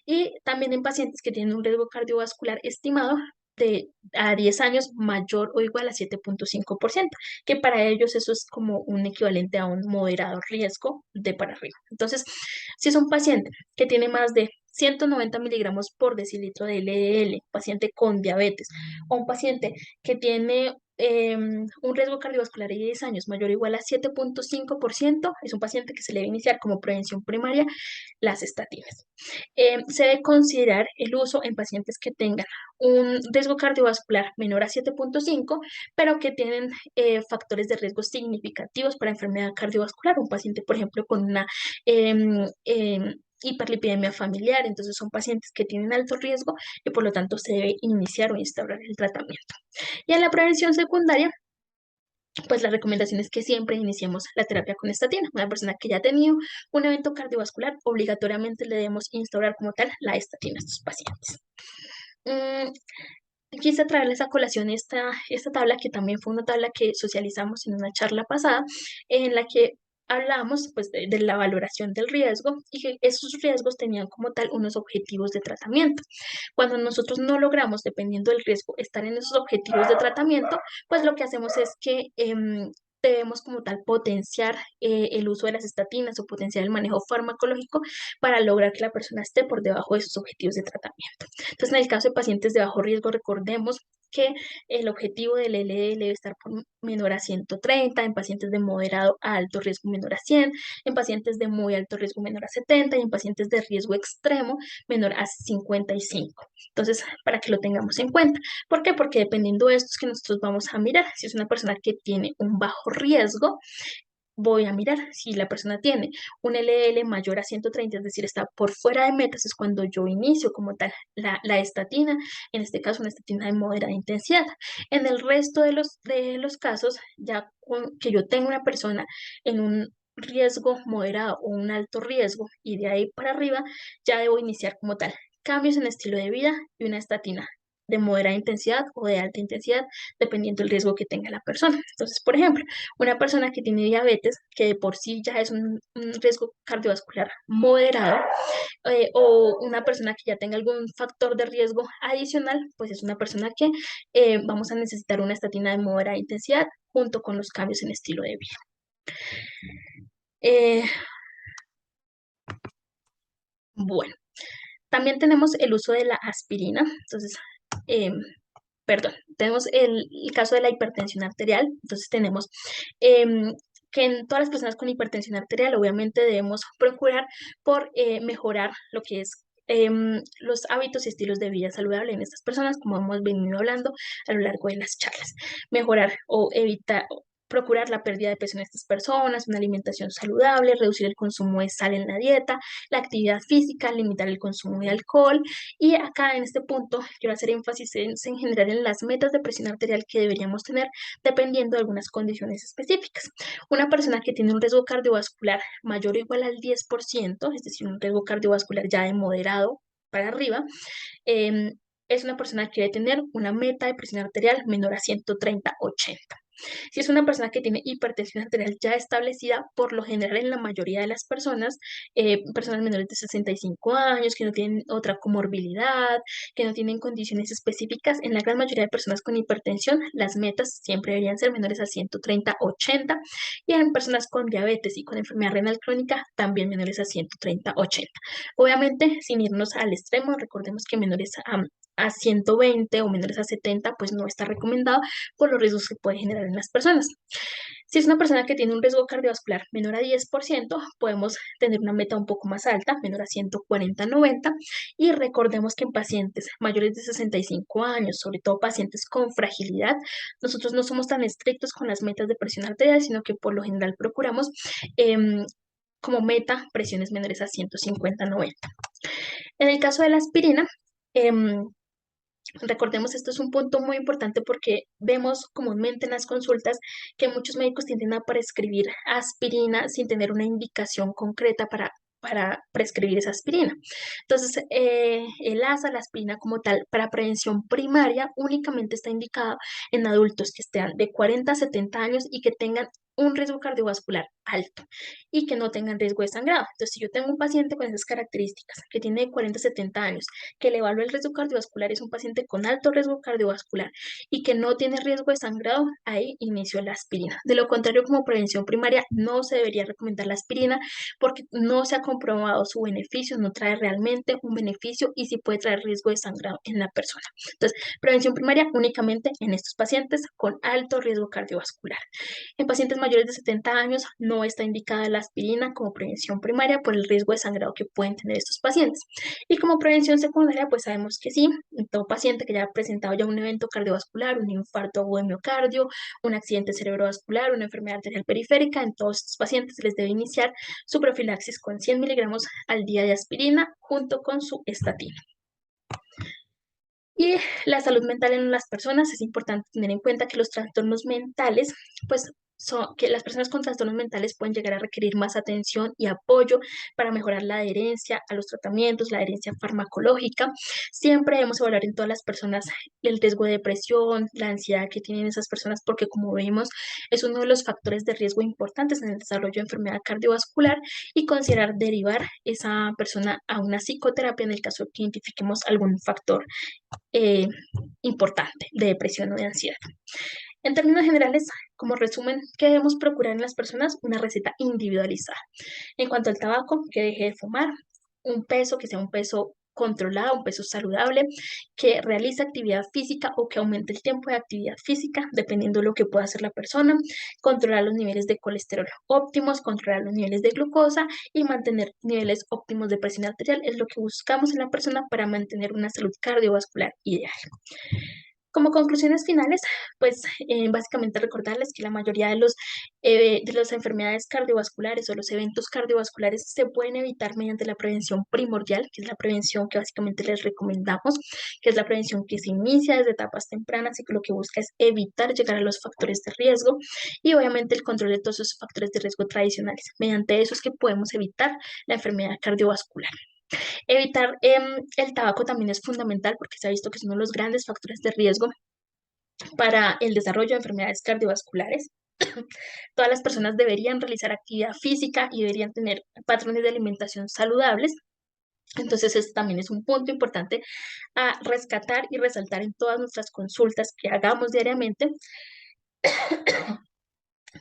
Y también en pacientes que tienen un riesgo cardiovascular estimado de a 10 años mayor o igual a 7.5%, que para ellos eso es como un equivalente a un moderado riesgo de para arriba. Entonces, si es un paciente que tiene más de 190 miligramos por decilitro de LDL, paciente con diabetes, o un paciente que tiene un riesgo cardiovascular de 10 años mayor o igual a 7.5%, es un paciente que se le debe iniciar como prevención primaria las estatinas. Se debe considerar el uso en pacientes que tengan un riesgo cardiovascular menor a 7.5, pero que tienen factores de riesgo significativos para enfermedad cardiovascular. Un paciente, por ejemplo, con una hiperlipidemia familiar, entonces son pacientes que tienen alto riesgo y por lo tanto se debe iniciar o instaurar el tratamiento. Y en la prevención secundaria, pues la recomendación es que siempre iniciemos la terapia con estatina. Una persona que ya ha tenido un evento cardiovascular, obligatoriamente le debemos instaurar como tal la estatina a estos pacientes. Mm, Quise traerles a colación esta tabla, que también fue una tabla que socializamos en una charla pasada, en la que hablamos pues, de la valoración del riesgo y que esos riesgos tenían como tal unos objetivos de tratamiento. Cuando nosotros no logramos, dependiendo del riesgo, estar en esos objetivos de tratamiento, pues lo que hacemos es que debemos como tal potenciar el uso de las estatinas o potenciar el manejo farmacológico para lograr que la persona esté por debajo de sus objetivos de tratamiento. Entonces, en el caso de pacientes de bajo riesgo, recordemos que el objetivo del LDL debe estar por menor a 130, en pacientes de moderado a alto riesgo menor a 100, en pacientes de muy alto riesgo menor a 70 y en pacientes de riesgo extremo menor a 55. Entonces, para que lo tengamos en cuenta. ¿Por qué? Porque dependiendo de esto es que nosotros vamos a mirar. Si es una persona que tiene un bajo riesgo, voy a mirar si la persona tiene un LDL mayor a 130, es decir, está por fuera de metas, es cuando yo inicio como tal la estatina, en este caso una estatina de moderada intensidad. En el resto de los casos, ya que yo tengo una persona en un riesgo moderado o un alto riesgo y de ahí para arriba, ya debo iniciar como tal cambios en estilo de vida y una estatina de moderada intensidad o de alta intensidad, dependiendo del riesgo que tenga la persona. Entonces, por ejemplo, una persona que tiene diabetes, que de por sí ya es un riesgo cardiovascular moderado, o una persona que ya tenga algún factor de riesgo adicional, pues es una persona que vamos a necesitar una estatina de moderada intensidad junto con los cambios en estilo de vida. Eh, bueno, también tenemos el uso de la aspirina. Entonces, eh, perdón, tenemos el caso de la hipertensión arterial. Entonces tenemos que en todas las personas con hipertensión arterial obviamente debemos procurar por mejorar lo que es los hábitos y estilos de vida saludable en estas personas, como hemos venido hablando a lo largo de las charlas. Mejorar o evitar, procurar la pérdida de peso en estas personas, una alimentación saludable, reducir el consumo de sal en la dieta, la actividad física, limitar el consumo de alcohol. Y acá en este punto quiero hacer énfasis en general en las metas de presión arterial que deberíamos tener dependiendo de algunas condiciones específicas. Una persona que tiene un riesgo cardiovascular mayor o igual al 10%, es decir, un riesgo cardiovascular ya de moderado para arriba, em, es una persona que debe tener una meta de presión arterial menor a 130/80. Si es una persona que tiene hipertensión arterial ya establecida, por lo general en la mayoría de las personas, personas menores de 65 años, que no tienen otra comorbilidad, que no tienen condiciones específicas, en la gran mayoría de personas con hipertensión, las metas siempre deberían ser menores a 130/80 y en personas con diabetes y con enfermedad renal crónica también menores a 130/80. Obviamente, sin irnos al extremo, recordemos que menores a 120 o menores a 70, pues no está recomendado por los riesgos que puede generar en las personas. Si es una persona que tiene un riesgo cardiovascular menor a 10%, podemos tener una meta un poco más alta, menor a 140/90, y recordemos que en pacientes mayores de 65 años, sobre todo pacientes con fragilidad, nosotros no somos tan estrictos con las metas de presión arterial, sino que por lo general procuramos como meta presiones menores a 150/90. En el caso de la aspirina, em, recordemos, esto es un punto muy importante porque vemos comúnmente en las consultas que muchos médicos tienden a prescribir aspirina sin tener una indicación concreta para prescribir esa aspirina. Entonces, el ASA, la aspirina como tal, para prevención primaria, únicamente está indicado en adultos que estén de 40 a 70 años y que tengan un riesgo cardiovascular alto y que no tengan riesgo de sangrado. Entonces, si yo tengo un paciente con esas características, que tiene 40 a 70 años, que le evalúa el riesgo cardiovascular, es un paciente con alto riesgo cardiovascular y que no tiene riesgo de sangrado, ahí inicio la aspirina. De lo contrario, como prevención primaria, no se debería recomendar la aspirina porque no se ha comprobado su beneficio, no trae realmente un beneficio y sí puede traer riesgo de sangrado en la persona. Entonces, prevención primaria únicamente en estos pacientes con alto riesgo cardiovascular. En pacientes mayores de 70 años no está indicada la aspirina como prevención primaria por el riesgo de sangrado que pueden tener estos pacientes. Y como prevención secundaria, pues sabemos que sí, en todo paciente que ya ha presentado ya un evento cardiovascular, un infarto agudo de miocardio, un accidente cerebrovascular, una enfermedad arterial periférica, en todos estos pacientes se les debe iniciar su profilaxis con 100 miligramos al día de aspirina junto con su estatina. Y la salud mental en las personas, es importante tener en cuenta que los trastornos mentales, pues que las personas con trastornos mentales pueden llegar a requerir más atención y apoyo para mejorar la adherencia a los tratamientos, la adherencia farmacológica. Siempre debemos evaluar en todas las personas el riesgo de depresión, la ansiedad que tienen esas personas, porque como vemos, es uno de los factores de riesgo importantes en el desarrollo de enfermedad cardiovascular y considerar derivar esa persona a una psicoterapia en el caso de que identifiquemos algún factor eh, importante de depresión o de ansiedad. En términos generales, Como resumen, ¿qué debemos procurar en las personas? Una receta individualizada. En cuanto al tabaco, que deje de fumar, un peso que sea un peso controlado, un peso saludable, que realice actividad física o que aumente el tiempo de actividad física, dependiendo de lo que pueda hacer la persona, controlar los niveles de colesterol óptimos, controlar los niveles de glucosa y mantener niveles óptimos de presión arterial, es lo que buscamos en la persona para mantener una salud cardiovascular ideal. Como conclusiones finales, pues básicamente recordarles que la mayoría de las enfermedades cardiovasculares o los eventos cardiovasculares se pueden evitar mediante la prevención primordial, que es la prevención que básicamente les recomendamos, que es la prevención que se inicia desde etapas tempranas y que lo que busca es evitar llegar a los factores de riesgo y obviamente el control de todos esos factores de riesgo tradicionales. Mediante eso es que podemos evitar la enfermedad cardiovascular. Evitar el tabaco también es fundamental porque se ha visto que es uno de los grandes factores de riesgo para el desarrollo de enfermedades cardiovasculares. Todas las personas deberían realizar actividad física y deberían tener patrones de alimentación saludables. Entonces, este también es un punto importante a rescatar y resaltar en todas nuestras consultas que hagamos diariamente.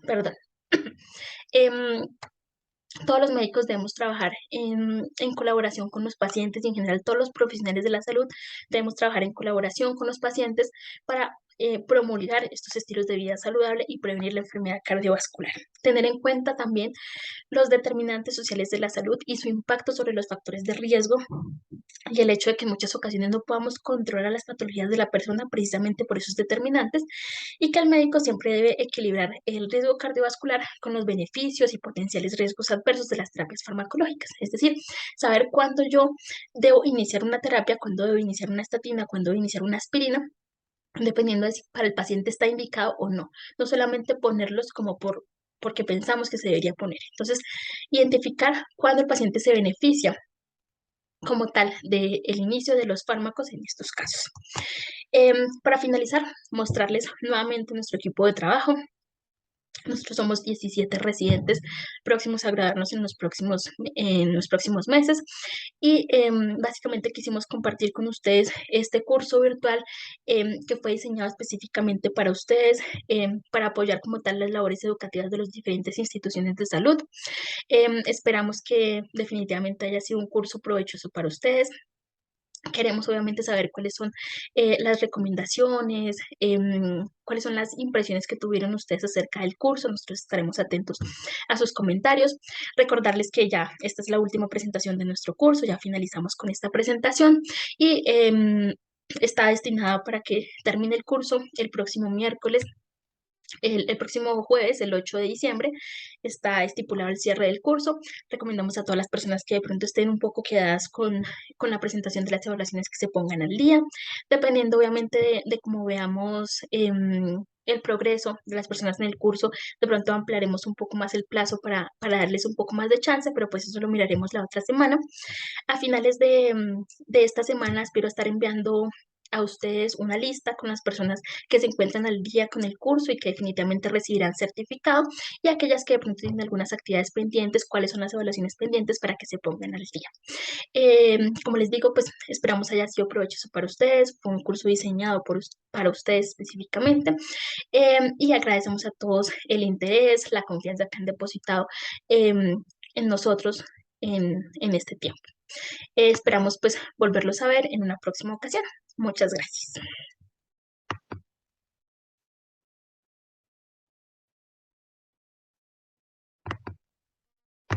Perdón. Em, Todos los médicos debemos trabajar en colaboración con los pacientes y en general todos los profesionales de la salud debemos trabajar en colaboración con los pacientes para promulgar estos estilos de vida saludable y prevenir la enfermedad cardiovascular. Tener en cuenta también los determinantes sociales de la salud y su impacto sobre los factores de riesgo y el hecho de que en muchas ocasiones no podamos controlar las patologías de la persona precisamente por esos determinantes y que el médico siempre debe equilibrar el riesgo cardiovascular con los beneficios y potenciales riesgos adversos de las terapias farmacológicas. Es decir, saber cuándo yo debo iniciar una terapia, cuándo debo iniciar una estatina, cuándo debo iniciar una aspirina, dependiendo de si para el paciente está indicado o no. No solamente ponerlos como porque pensamos que se debería poner. Entonces, identificar cuándo el paciente se beneficia como tal del inicio de los fármacos en estos casos. Para finalizar, mostrarles nuevamente nuestro equipo de trabajo. Nosotros somos 17 residentes próximos a graduarnos en los próximos meses y básicamente quisimos compartir con ustedes este curso virtual que fue diseñado específicamente para ustedes, para apoyar como tal las labores educativas de las diferentes instituciones de salud. Esperamos que definitivamente haya sido un curso provechoso para ustedes. Queremos obviamente saber cuáles son las recomendaciones, cuáles son las impresiones que tuvieron ustedes acerca del curso. Nosotros estaremos atentos a sus comentarios. Recordarles que ya esta es la última presentación de nuestro curso, ya finalizamos con esta presentación y está destinada para que termine el curso el próximo miércoles. El próximo jueves, el 8 de diciembre, está estipulado el cierre del curso. Recomendamos a todas las personas que de pronto estén un poco quedadas con la presentación de las evaluaciones que se pongan al día, dependiendo obviamente de cómo veamos el progreso de las personas en el curso. De pronto ampliaremos un poco más el plazo para darles un poco más de chance, pero pues eso lo miraremos la otra semana. A finales de esta semana espero estar enviando a ustedes una lista con las personas que se encuentran al día con el curso y que definitivamente recibirán certificado y aquellas que de pronto tienen algunas actividades pendientes, cuáles son las evaluaciones pendientes para que se pongan al día. Como les digo, pues esperamos haya sido provechoso para ustedes, fue un curso diseñado para ustedes específicamente y agradecemos a todos el interés, la confianza que han depositado en nosotros en este tiempo. Esperamos pues volverlos a ver en una próxima ocasión. Muchas gracias.